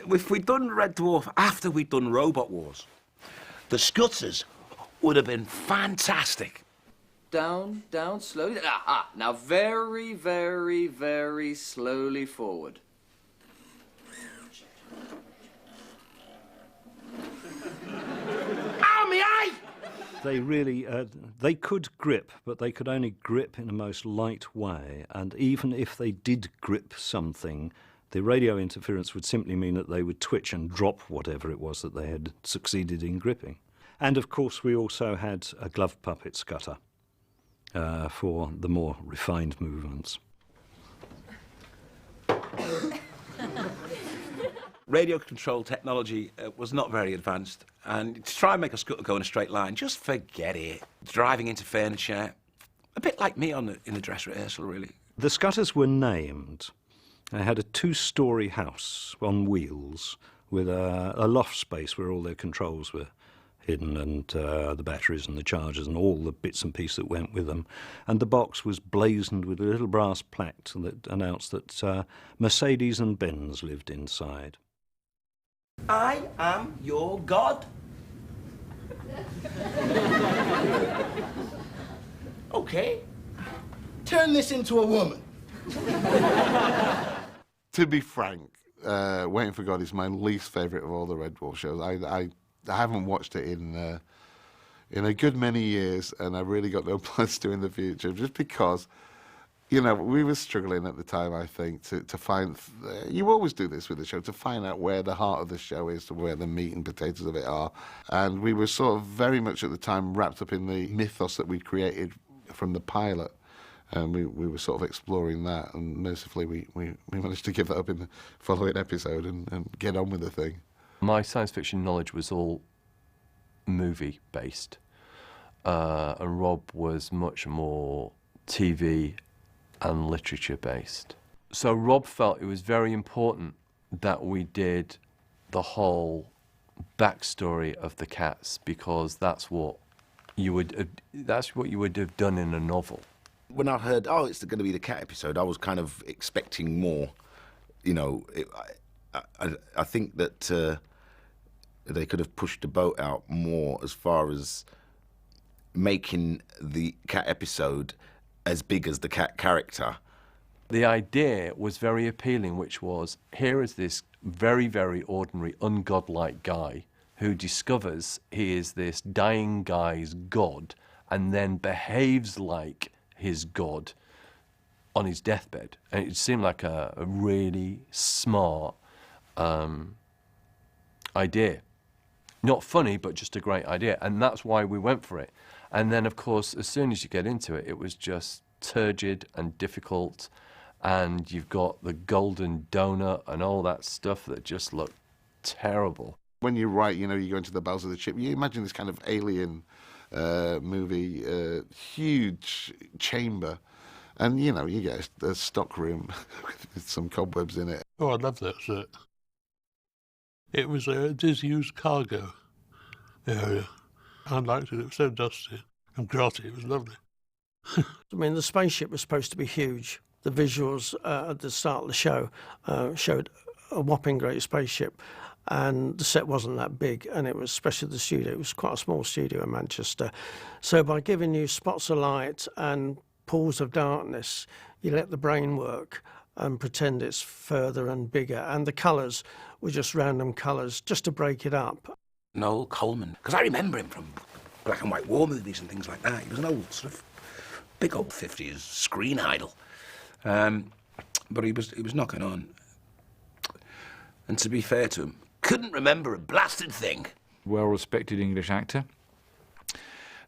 Red Dwarf after we'd done Robot Wars, the scutters would have been fantastic. Down, slowly. Now very, very, very slowly forward. Ow, me eye! They really, they could grip, but they could only grip in a most light way. And even if they did grip something, the radio interference would simply mean that they would twitch and drop whatever it was that they had succeeded in gripping. And of course, we also had a glove puppet scutter for the more refined movements. Radio control technology was not very advanced, and to try and make a scooter go in a straight line, just forget it. Driving into furniture, a bit like me in the dress rehearsal, really. The scutters were named. They had a 2-storey house on wheels with a loft space where all their controls were hidden, and the batteries and the chargers and all the bits and pieces that went with them. And the box was blazoned with a little brass plaque that announced that Mercedes and Benz lived inside. I am your God. Okay. Turn this into a woman. To be frank, Waiting for God is my least favourite of all the Red Dwarf shows. I haven't watched it in a good many years, and I really got no plans to in the future, just because, you know, we were struggling at the time, I think, to find... you always do this with the show, to find out where the heart of the show is, to where the meat and potatoes of it are. And we were sort of very much at the time wrapped up in the mythos that we'd created from the pilot. And we were sort of exploring that, and mercifully we managed to give that up in the following episode and get on with the thing. My science fiction knowledge was all movie-based, and Rob was much more TV and literature-based. So Rob felt it was very important that we did the whole backstory of the cats, because that's what you would have done in a novel. When I heard, oh, it's going to be the cat episode, I was kind of expecting more. You know, I think that they could have pushed the boat out more as far as making the cat episode as big as the cat character. The idea was very appealing, which was, here is this very, very ordinary, ungodlike guy who discovers he is this dying guy's god and then behaves like his god on his deathbed. And it seemed like a really smart idea. not funny, but just a great idea. And that's why we went for it. And then, of course, as soon as you get into it, it was just turgid and difficult. And you've got the golden donut and all that stuff that just looked terrible. When you write, you know, you go into the bowels of the ship, you imagine this kind of alien movie, huge chamber. And, you know, you get a stock room with some cobwebs in it. Oh, I love that set. It was a disused cargo area. I liked it. It was so dusty and grotty. It was lovely. I mean, the spaceship was supposed to be huge. The visuals at the start of the show showed a whopping great spaceship, and the set wasn't that big, and it was, especially the studio, it was quite a small studio in Manchester. So by giving you spots of light and pools of darkness, you let the brain work and pretend it's further and bigger, and the colours were just random colours, just to break it up. Noel Coleman, because I remember him from black and white war movies and things like that. He was an old, sort of, big old 50s screen idol. But he was knocking on. And to be fair to him, couldn't remember a blasted thing. Well-respected English actor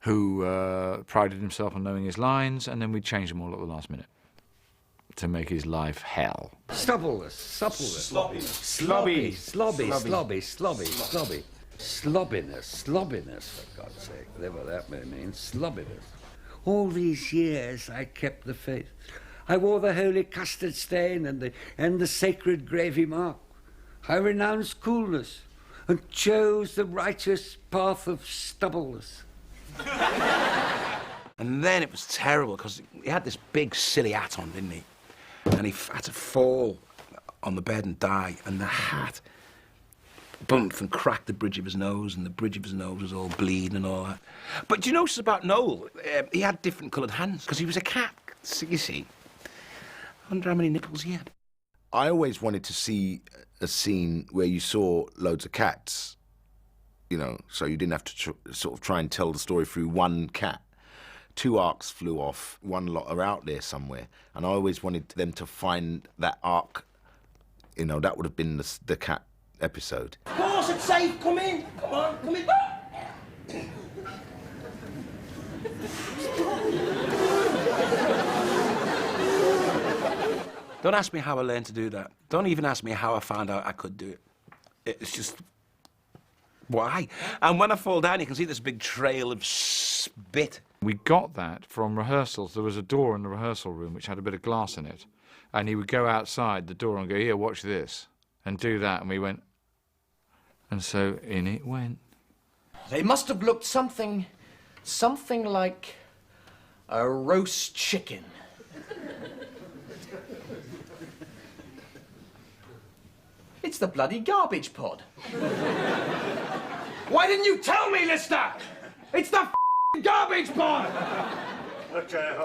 who prided himself on knowing his lines, and then we changed them all at the last minute to make his life hell. Stubbleless, suppleless, Slobby. slobby, slobby, Slobby. slobby, slobby, slobby. Slobbiness, slobbiness, for God's sake, whatever that may mean, slobbiness. All these years I kept the faith. I wore the holy custard stain and the sacred gravy mark. I renounced coolness and chose the righteous path of stubbleness. And then it was terrible, because he had this big silly hat on, didn't he? And he had to fall on the bed and die, and the hat bumped and cracked the bridge of his nose, and the bridge of his nose was all bleeding and all that. But do you notice about Noel? He had different coloured hands, because he was a cat, so you see. I wonder how many nipples he had. I always wanted to see a scene where you saw loads of cats, you know, so you didn't have to sort of try and tell the story through one cat. 2 arcs flew off, one lot are out there somewhere, and I always wanted them to find that arc. You know, that would have been the cat episode. Of course, it's safe. Come in. Come on, come in. Don't ask me how I learned to do that. Don't even ask me how I found out I could do it. It's just... why? And when I fall down, you can see this big trail of spit. We got that from rehearsals. There was a door in the rehearsal room which had a bit of glass in it. And he would go outside the door and go, here, watch this, and do that. And we went, and so in it went. They must have looked something like a roast chicken. It's the bloody garbage pod. Why didn't you tell me, Lister? It's the garbage pod! Okay,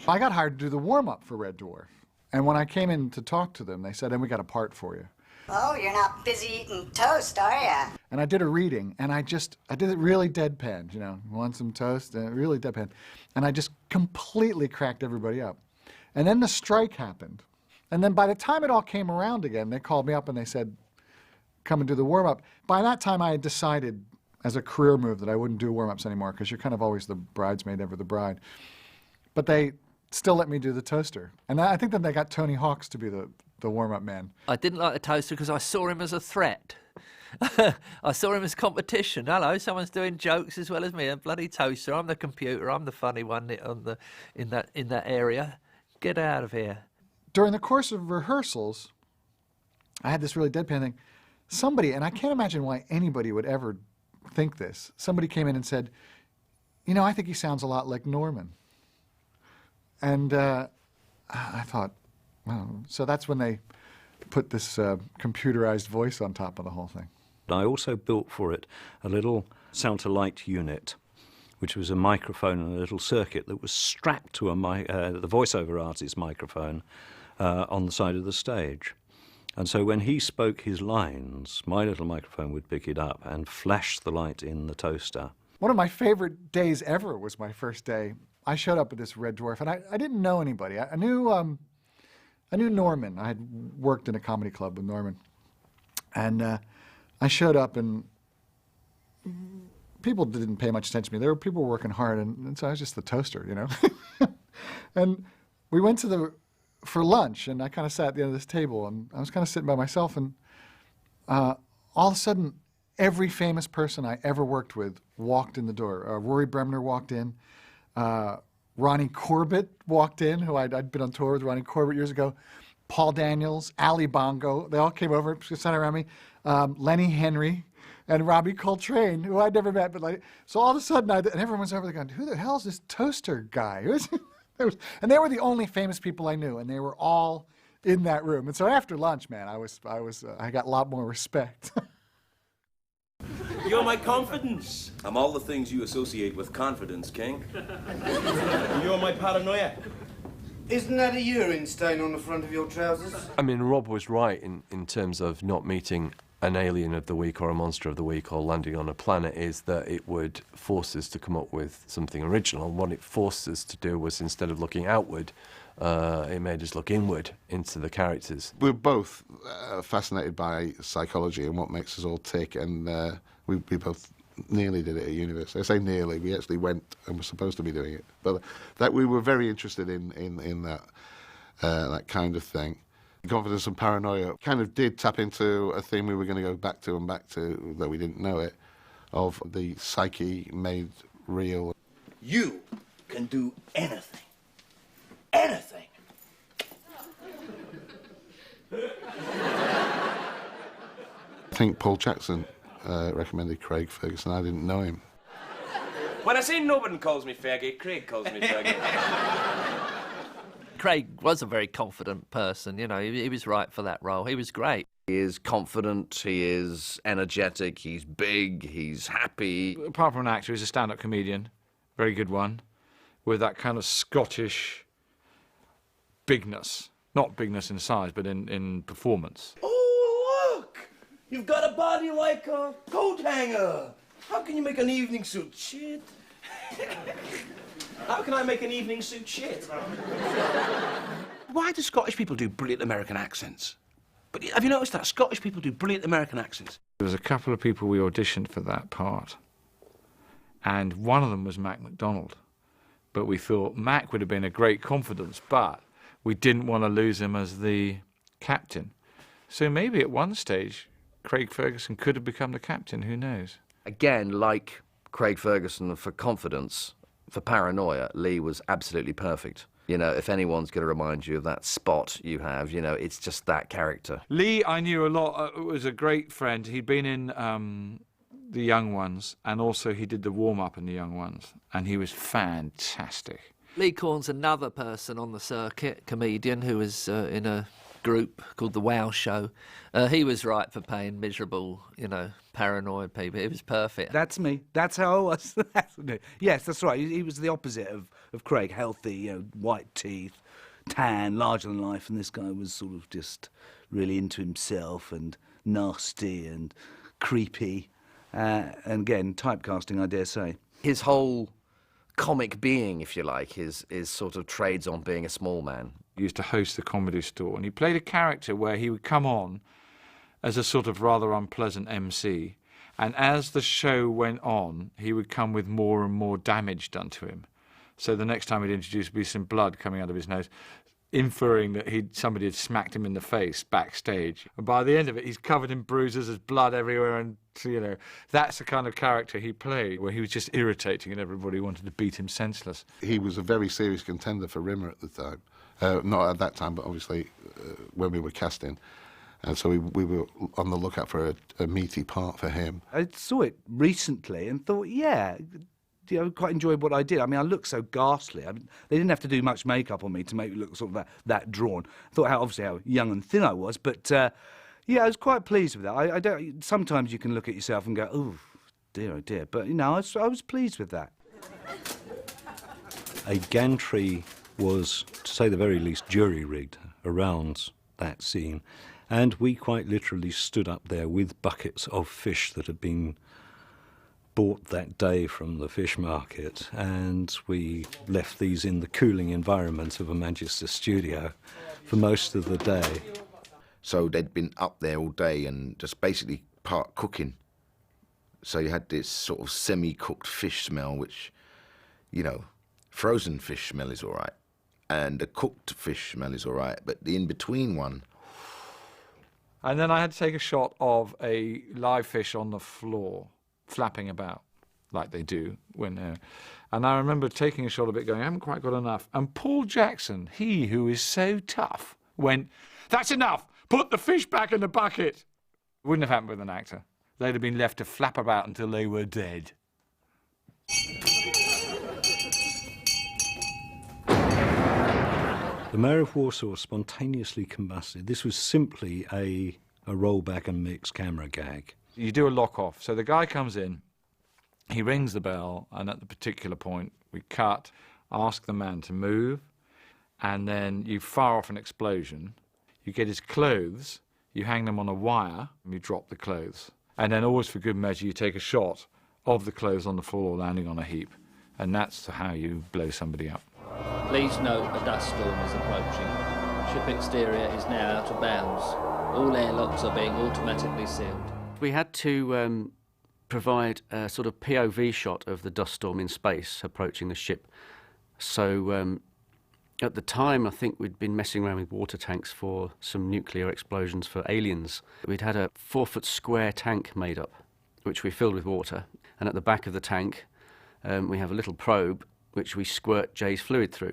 I got hired to do the warm-up for Red Dwarf. And when I came in to talk to them, they said, and we got a part for you. Oh, you're not busy eating toast, are ya? And I did a reading, and I did it really deadpan, you know, want some toast, really deadpan. And I just completely cracked everybody up. And then the strike happened. And then by the time it all came around again, they called me up and they said, come and do the warm-up. By that time, I had decided as a career move that I wouldn't do warm-ups anymore, because you're kind of always the bridesmaid, never the bride. But they still let me do the toaster. And I think that they got Tony Hawks to be the warm-up man. I didn't like the toaster because I saw him as a threat. I saw him as competition. Hello, someone's doing jokes as well as me. A bloody toaster. I'm the computer. I'm the funny one in that area. Get out of here. During the course of rehearsals, I had this really deadpan thing. Somebody, and I can't imagine why anybody would ever think this, somebody came in and said, you know, I think he sounds a lot like Norman. And I thought, well, so that's when they put this computerized voice on top of the whole thing. I also built for it a little sound-to-light unit, which was a microphone and a little circuit that was strapped to the voiceover artist's microphone on the side of the stage. And so when he spoke his lines, my little microphone would pick it up and flash the light in the toaster. One of my favorite days ever was my first day. I showed up at this Red Dwarf, and I didn't know anybody. I knew Norman. I had worked in a comedy club with Norman. And I showed up, and people didn't pay much attention to me. There were people working hard, and so I was just the toaster, you know. And we went for lunch, and I kind of sat at the end of this table, and I was kind of sitting by myself, and all of a sudden, every famous person I ever worked with walked in the door. Rory Bremner walked in. Ronnie Corbett walked in, who I'd been on tour with Ronnie Corbett years ago. Paul Daniels, Ali Bongo, they all came over, sat around me. Lenny Henry and Robbie Coltrane, who I'd never met. But so all of a sudden, and everyone was over there going, who the hell is this toaster guy? And they were the only famous people I knew, and they were all in that room. And so after lunch, man, I got a lot more respect. You're my confidence. I'm all the things you associate with confidence, King. You're my paranoia. Isn't that a urine stain on the front of your trousers? I mean, Rob was right in terms of not meeting an alien of the week or a monster of the week or landing on a planet, is that it would force us to come up with something original. What it forced us to do was, instead of looking outward, it made us look inward into the characters. We're both fascinated by psychology and what makes us all tick, and we both nearly did it at university. I say nearly, we actually went and were supposed to be doing it. But that we were very interested in that kind of thing. Confidence and paranoia kind of did tap into a theme we were going to go back to, though we didn't know it, of the psyche made real. You can do anything. Anything. I think Paul Jackson recommended Craig Ferguson. I didn't know him. When I say nobody calls me faggot, Craig calls me faggot. Craig was a very confident person, you know, he was right for that role. He was great. He is confident, he is energetic, he's big, he's happy. Apart from an actor, he's a stand-up comedian, very good one, with that kind of Scottish bigness. Not bigness in size, but in performance. Oh, look! You've got a body like a coat hanger. How can you make an evening suit shit? How can I make an evening suit shit? Why do Scottish people do brilliant American accents? But have you noticed that? Scottish people do brilliant American accents. There was a couple of people we auditioned for that part, and one of them was Mac MacDonald. But we thought Mac would have been a great confidence, but we didn't want to lose him as the captain. So maybe at one stage, Craig Ferguson could have become the captain, who knows? Again, like Craig Ferguson for confidence, for paranoia, Lee was absolutely perfect. You know, if anyone's going to remind you of that spot you have, you know, it's just that character. Lee, I knew a lot, was a great friend. He'd been in The Young Ones, and also he did the warm-up in The Young Ones, and he was fantastic. Lee Corn's another person on the circuit, comedian, who was in a group called The Wow Show. He was right for playing miserable, you know, paranoid people. It was perfect. That's me. That's how I was. Yes, that's right. He was the opposite of Craig. Healthy, you know, white teeth, tan, larger than life, and this guy was sort of just really into himself and nasty and creepy. And again, typecasting, I dare say. His whole comic being, if you like, is sort of trades on being a small man. He used to host the Comedy Store, and he played a character where he would come on as a sort of rather unpleasant MC, and as the show went on, he would come with more and more damage done to him. So the next time he'd introduce, would be some blood coming out of his nose, inferring that somebody had smacked him in the face backstage. And by the end of it, he's covered in bruises, there's blood everywhere, and, you know, that's the kind of character he played, where he was just irritating and everybody wanted to beat him senseless. He was a very serious contender for Rimmer at the time. Not at that time, but obviously when we were casting. And so we were on the lookout for a meaty part for him. I saw it recently and thought, yeah, you know, quite enjoyed what I did. I mean, I looked so ghastly. I mean, they didn't have to do much makeup on me to make me look sort of that drawn. I thought obviously how young and thin I was, but yeah, I was quite pleased with that. I don't. Sometimes you can look at yourself and go, oh dear, but you know, I was pleased with that. A gantry was, to say the very least, jury-rigged around that scene, and we quite literally stood up there with buckets of fish that had been bought that day from the fish market, and we left these in the cooling environment of a Manchester studio for most of the day. So they'd been up there all day and just basically part cooking. So you had this sort of semi-cooked fish smell, which, you know, frozen fish smell is all right. And the cooked fish smell is all right. But the in-between one... And then I had to take a shot of a live fish on the floor, flapping about, like they do when... and I remember taking a shot of it going, I haven't quite got enough. And Paul Jackson, he who is so tough, went, that's enough! Put the fish back in the bucket! Wouldn't have happened with an actor. They'd have been left to flap about until they were dead. The Mayor of Warsaw spontaneously combusted. This was simply a roll back and mix camera gag. You do a lock off. So the guy comes in, he rings the bell, and at the particular point we cut, ask the man to move, and then you fire off an explosion. You get his clothes, you hang them on a wire, and you drop the clothes. And then always for good measure, you take a shot of the clothes on the floor or landing on a heap. And that's how you blow somebody up. Please note a dust storm is approaching. Ship exterior is now out of bounds. All airlocks are being automatically sealed. We had to provide a sort of POV shot of the dust storm in space approaching the ship. So at the time, I think we'd been messing around with water tanks for some nuclear explosions for aliens. We'd had a 4-foot square tank made up, which we filled with water. And at the back of the tank, we have a little probe which we squirt Jay's fluid through.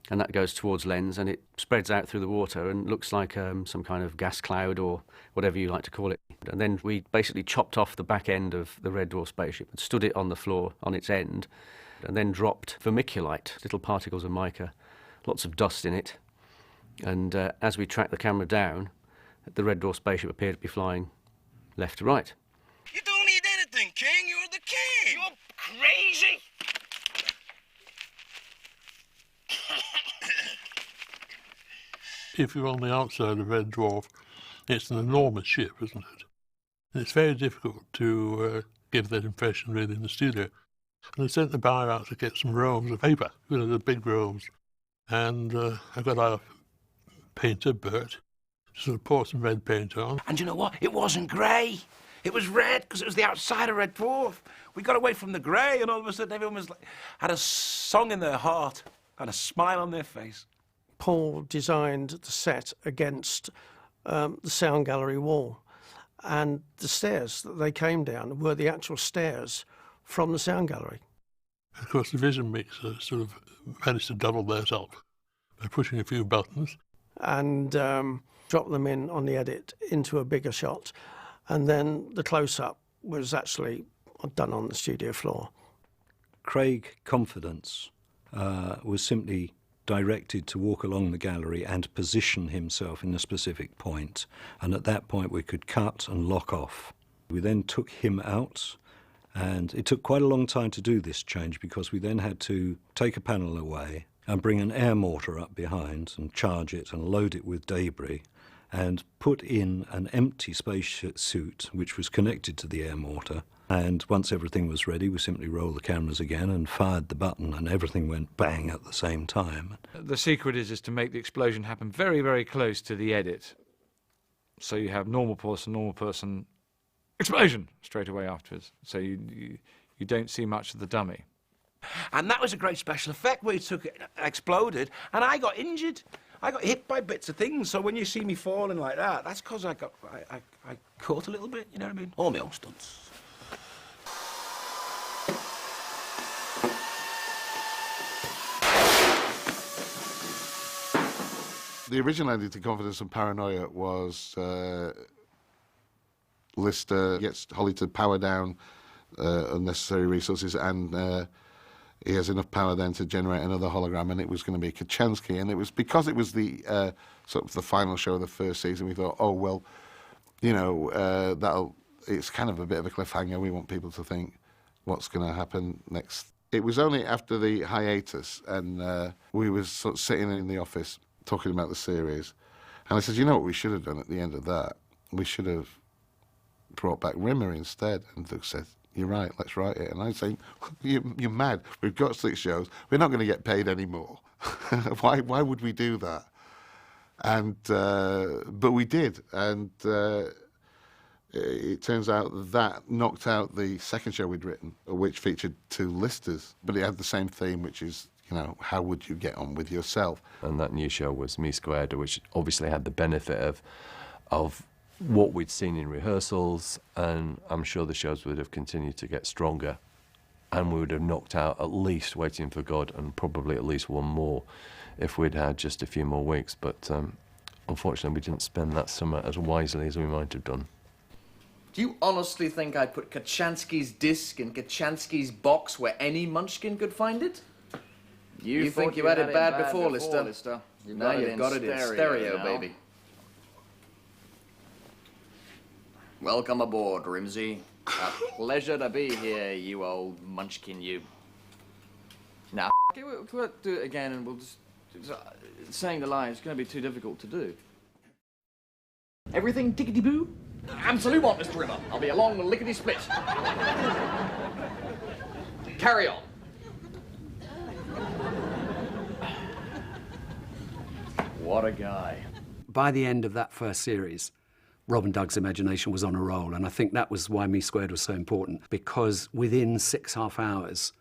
And that goes towards lens, and it spreads out through the water and looks like some kind of gas cloud or whatever you like to call it. And then we basically chopped off the back end of the Red Dwarf spaceship and stood it on the floor on its end, and then dropped vermiculite, little particles of mica, lots of dust in it. And as we tracked the camera down, the Red Dwarf spaceship appeared to be flying left to right. You don't need anything, King. You're the king. You're crazy. If you're on the outside of Red Dwarf, it's an enormous ship, isn't it? And it's very difficult to give that impression really in the studio. And I sent the buyer out to get some rolls of paper, you know, the big rolls. And I got our painter, Bert, to sort of pour some red paint on. And you know what? It wasn't grey. It was red, because it was the outside of Red Dwarf. We got away from the grey, and all of a sudden everyone was like, had a song in their heart and a smile on their face. Paul designed the set against the sound gallery wall, and the stairs that they came down were the actual stairs from the sound gallery. Of course, the vision mixer sort of managed to double that up by pushing a few buttons. And drop them in on the edit into a bigger shot. And then the close-up was actually done on the studio floor. Craig Confidence was simply directed to walk along the gallery and position himself in a specific point. And at that point we could cut and lock off. We then took him out, and it took quite a long time to do this change because we then had to take a panel away and bring an air mortar up behind and charge it and load it with debris and put in an empty space suit which was connected to the air mortar. And once everything was ready, we simply rolled the cameras again and fired the button, and everything went bang at the same time. The secret is to make the explosion happen very, very close to the edit. So you have normal person, explosion straight away afterwards. So you don't see much of the dummy. And that was a great special effect where it exploded, and I got injured. I got hit by bits of things, so when you see me falling like that, that's because I caught a little bit, you know what I mean? All my own stunts. The original ending to Confidence and Paranoia was Lister gets Holly to power down unnecessary resources, and he has enough power then to generate another hologram, and it was going to be Kochanski. And it was because it was the sort of the final show of the first season, we thought, oh, well, you know, it's kind of a bit of a cliffhanger. We want people to think what's going to happen next. It was only after the hiatus, and we were sort of sitting in the office talking about the series, and I said, you know what we should have done at the end of that? We should have brought back Rimmer instead. And Doug said, you're right, let's write it. And I said, you're mad. We've got 6 shows. We're not going to get paid anymore. Why would we do that? And but we did, and it turns out that knocked out the second show we'd written, which featured 2 listers, but it had the same theme, which is, you know, how would you get on with yourself? And that new show was Me Squared, which obviously had the benefit of what we'd seen in rehearsals, and I'm sure the shows would have continued to get stronger, and we would have knocked out at least Waiting for God and probably at least one more if we'd had just a few more weeks. But unfortunately, we didn't spend that summer as wisely as we might have done. Do you honestly think I'd put Kachansky's disc in Kachansky's box where any munchkin could find it? You think you had it bad before, Lister. Now you've got it in stereo, baby. Welcome aboard, Rimsey. A pleasure to be here, you old munchkin, you. Now, we'll do it again, and we'll just... saying the line is going to be too difficult to do. Everything tickety-boo? Absolutely want, Mr. Rimmer. I'll be along the lickety-split. Carry on. What a guy. By the end of that first series, Rob and Doug's imagination was on a roll, and I think that was why Me Squared was so important, because within 6.5 hours,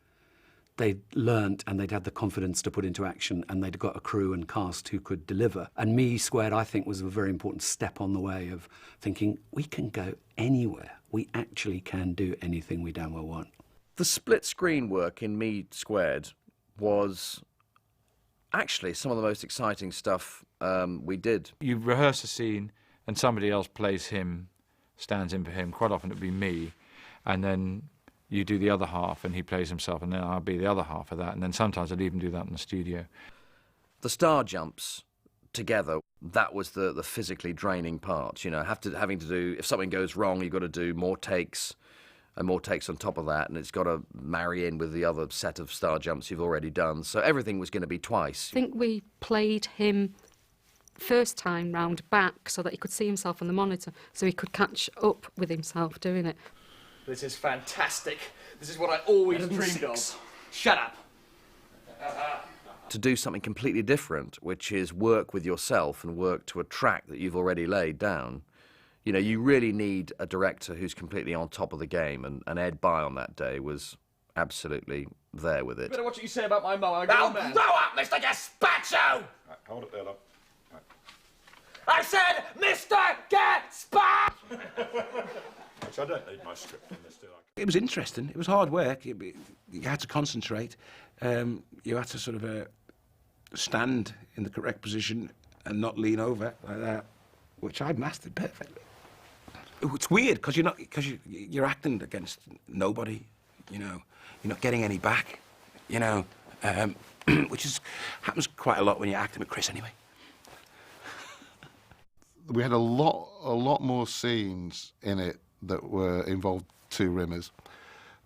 they'd learnt and they'd had the confidence to put into action, and they'd got a crew and cast who could deliver. And Me Squared, I think, was a very important step on the way of thinking, we can go anywhere. We actually can do anything we damn well want. The split screen work in Me Squared was actually some of the most exciting stuff we did. You rehearse a scene and somebody else plays him, stands in for him. Quite often it'd be me, and then you do the other half and he plays himself, and then I'll be the other half of that, and then sometimes I'd even do that in the studio. The star jumps together, that was the physically draining part, you know, having to do, if something goes wrong, you've got to do more takes and more takes on top of that, and it's got to marry in with the other set of star jumps you've already done, so everything was going to be twice. I think we played him first time round back so that he could see himself on the monitor, so he could catch up with himself doing it. This is fantastic. This is what I always dreamed of. Shut up. To do something completely different, which is work with yourself and work to a track that you've already laid down, you know, you really need a director who's completely on top of the game, and Ed Bye on that day was absolutely there with it. Better watch what you say about my mum. Now grow up, Mr. Gaspacho! Right, hold it there, love. Right. I said, Mr. Gaspacho! I don't need my script in this, do I? It was interesting. It was hard work. You had to concentrate. You had to sort of stand in the correct position and not lean over like that, which I mastered perfectly. It's weird because you're acting against nobody. You know, you're not getting any back. You know, which happens quite a lot when you're acting with Chris anyway. We had a lot more scenes in it that were involved 2 Rimmers,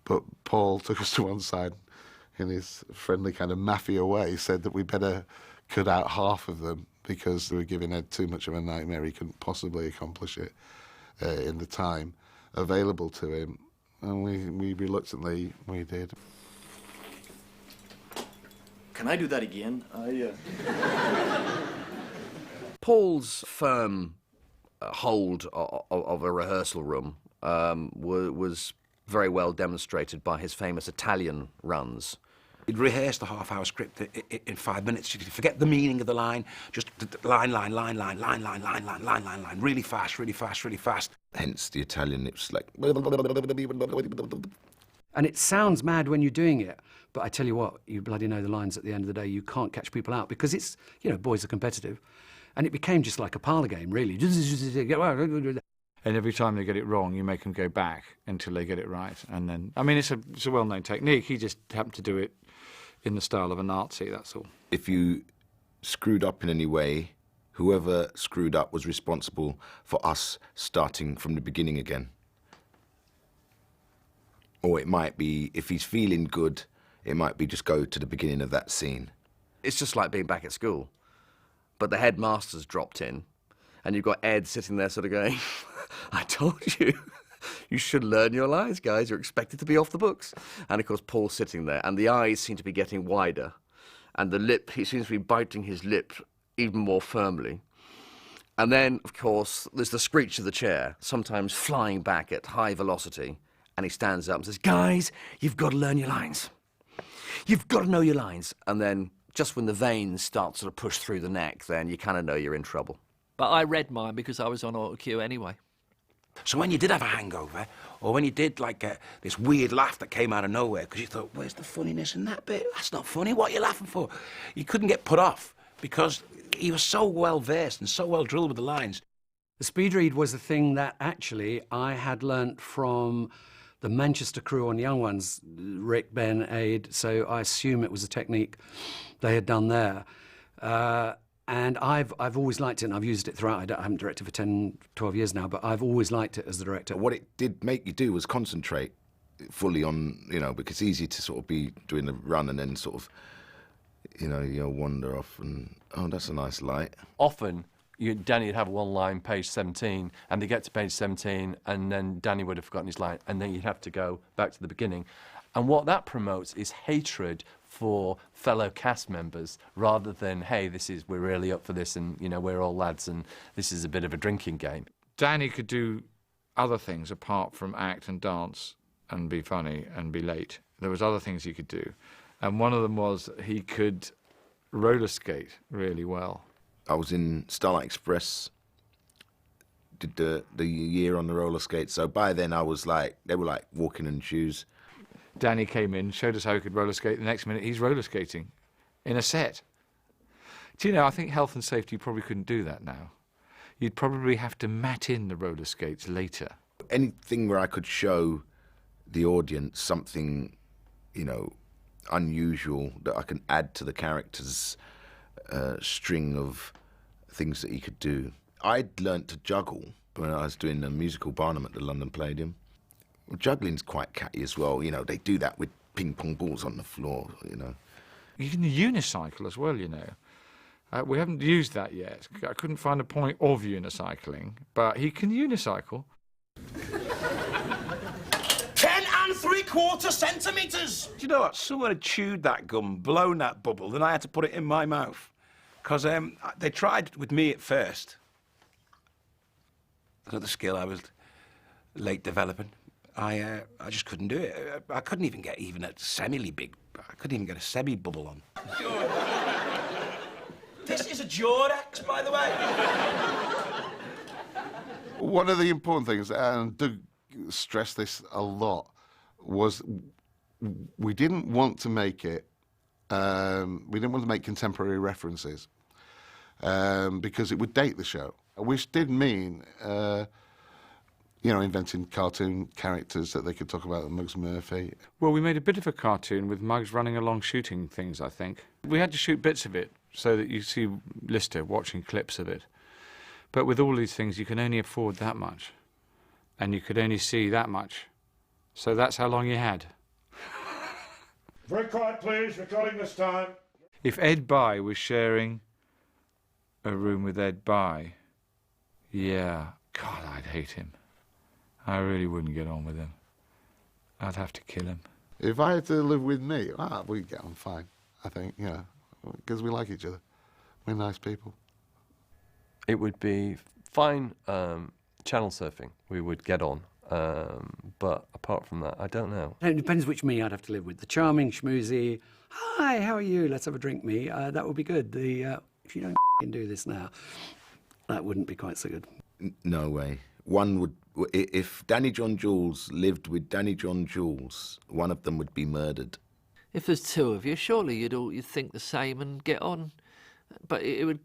but Paul took us to one side in his friendly kind of mafia way, said that we better cut out half of them because we were giving Ed too much of a nightmare. He couldn't possibly accomplish it in the time available to him, and we reluctantly did. Can I do that again? Paul's firm hold of a rehearsal room was very well demonstrated by his famous Italian runs. He'd rehearse the half-hour script in 5 minutes. You'd forget the meaning of the line, just line, really fast, really fast, really fast. Hence the Italian, it's like... And it sounds mad when you're doing it, but I tell you what, you bloody know the lines at the end of the day. You can't catch people out because it's, you know, boys are competitive. And it became just like a parlour game, really. And every time they get it wrong, you make them go back until they get it right. And then, I mean, it's a well-known technique. He just happened to do it in the style of a Nazi, that's all. If you screwed up in any way, whoever screwed up was responsible for us starting from the beginning again. Or it might be, if he's feeling good, it might be just go to the beginning of that scene. It's just like being back at school. But the headmaster's dropped in, and you've got Ed sitting there sort of going, I told you, you should learn your lines, guys. You're expected to be off the books. And, of course, Paul's sitting there, and the eyes seem to be getting wider, and the lip, he seems to be biting his lip even more firmly. And then, of course, there's the screech of the chair, sometimes flying back at high velocity, and he stands up and says, "Guys, you've got to learn your lines. You've got to know your lines." And then, just when the veins start to sort of push through the neck, then you kind of know you're in trouble. But I read mine because I was on auto cue anyway. So when you did have a hangover, or when you did like this weird laugh that came out of nowhere, because you thought, where's the funniness in that bit? That's not funny. What are you laughing for? You couldn't get put off because he was so well versed and so well drilled with the lines. The speed read was a thing that actually I had learnt from the Manchester crew on Young Ones, Rick, Ben, Aid, so I assume it was a technique they had done there. And I've always liked it, and I've used it throughout. I haven't directed for 10, 12 years now, but I've always liked it as the director. What it did make you do was concentrate fully on, you know, because it's easy to sort of be doing the run and then sort of, you know, you'll wander off and, oh, that's a nice light. Often, Danny would have one line, page 17, and they get to page 17, and then Danny would have forgotten his line, and then you'd have to go back to the beginning. And what that promotes is hatred for fellow cast members, rather than, hey, we're really up for this, and, you know, we're all lads, and this is a bit of a drinking game. Danny could do other things apart from act and dance and be funny and be late. There was other things he could do. And one of them was he could roller skate really well. I was in Starlight Express, did the year on the roller skates. So by then I was like, they were like walking in shoes. Danny came in, showed us how he could roller skate. The next minute, he's roller skating in a set. Do you know, I think health and safety probably couldn't do that now. You'd probably have to mat in the roller skates later. Anything where I could show the audience something, you know, unusual that I can add to the character's string of things that he could do. I'd learnt to juggle when I was doing the musical Barnum at the London Palladium. Well, juggling's quite catty as well. You know, they do that with ping pong balls on the floor, you know. You can unicycle as well, you know. We haven't used that yet. I couldn't find a point of unicycling, but he can unicycle. 10 3/4 centimetres! Do you know what? Someone had chewed that gum, blown that bubble, then I had to put it in my mouth. Because they tried with me at first. Another skill I was late developing. I just couldn't do it. I couldn't even get even a semi-big. I couldn't even get a semi-bubble on. This is a Jordax, by the way. One of the important things, and Doug stressed this a lot, was we didn't want to make it. We didn't want to make contemporary references because it would date the show, which did mean, you know, inventing cartoon characters that they could talk about, Muggs Murphy. Well, we made a bit of a cartoon with Muggs running along shooting things, I think. We had to shoot bits of it so that you see Lister watching clips of it. But with all these things, you can only afford that much. And you could only see that much. So that's how long you had. Very quiet, please. Recording this time. If Ed Bye was sharing a room with Ed Bye, yeah, God, I'd hate him. I really wouldn't get on with him. I'd have to kill him. If I had to live with me, we'd get on fine, I think, you know, because we like each other. We're nice people. It would be fine channel surfing. We would get on. But apart from that, I don't know. It depends which me I'd have to live with. The charming, schmoozy, hi, how are you? Let's have a drink me. That would be good. The if you don't do this now, that wouldn't be quite so good. No way. One would, if Danny John Jules lived with Danny John Jules, one of them would be murdered. If there's two of you, surely you'd think the same and get on. But it would,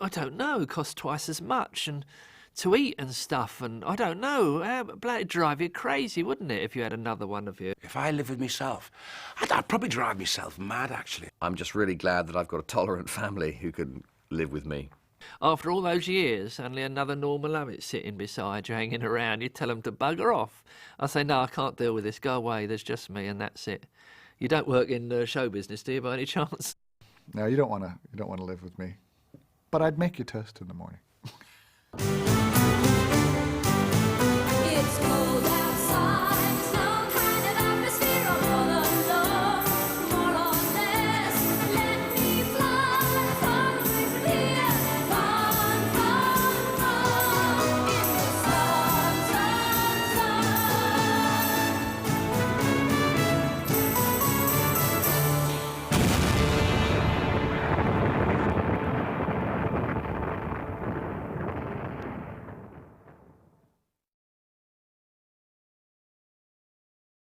I don't know, cost twice as much and to eat and stuff, and I don't know. It'd drive you crazy, wouldn't it, if you had another one of you? If I lived with myself, I'd probably drive myself mad, actually. I'm just really glad that I've got a tolerant family who could live with me. After all those years, only another normal Abbott sitting beside you, hanging around, you tell them to bugger off. I say, no, I can't deal with this, go away, there's just me and that's it. You don't work in show business, do you, by any chance? No, you don't want to live with me. But I'd make you toast in the morning.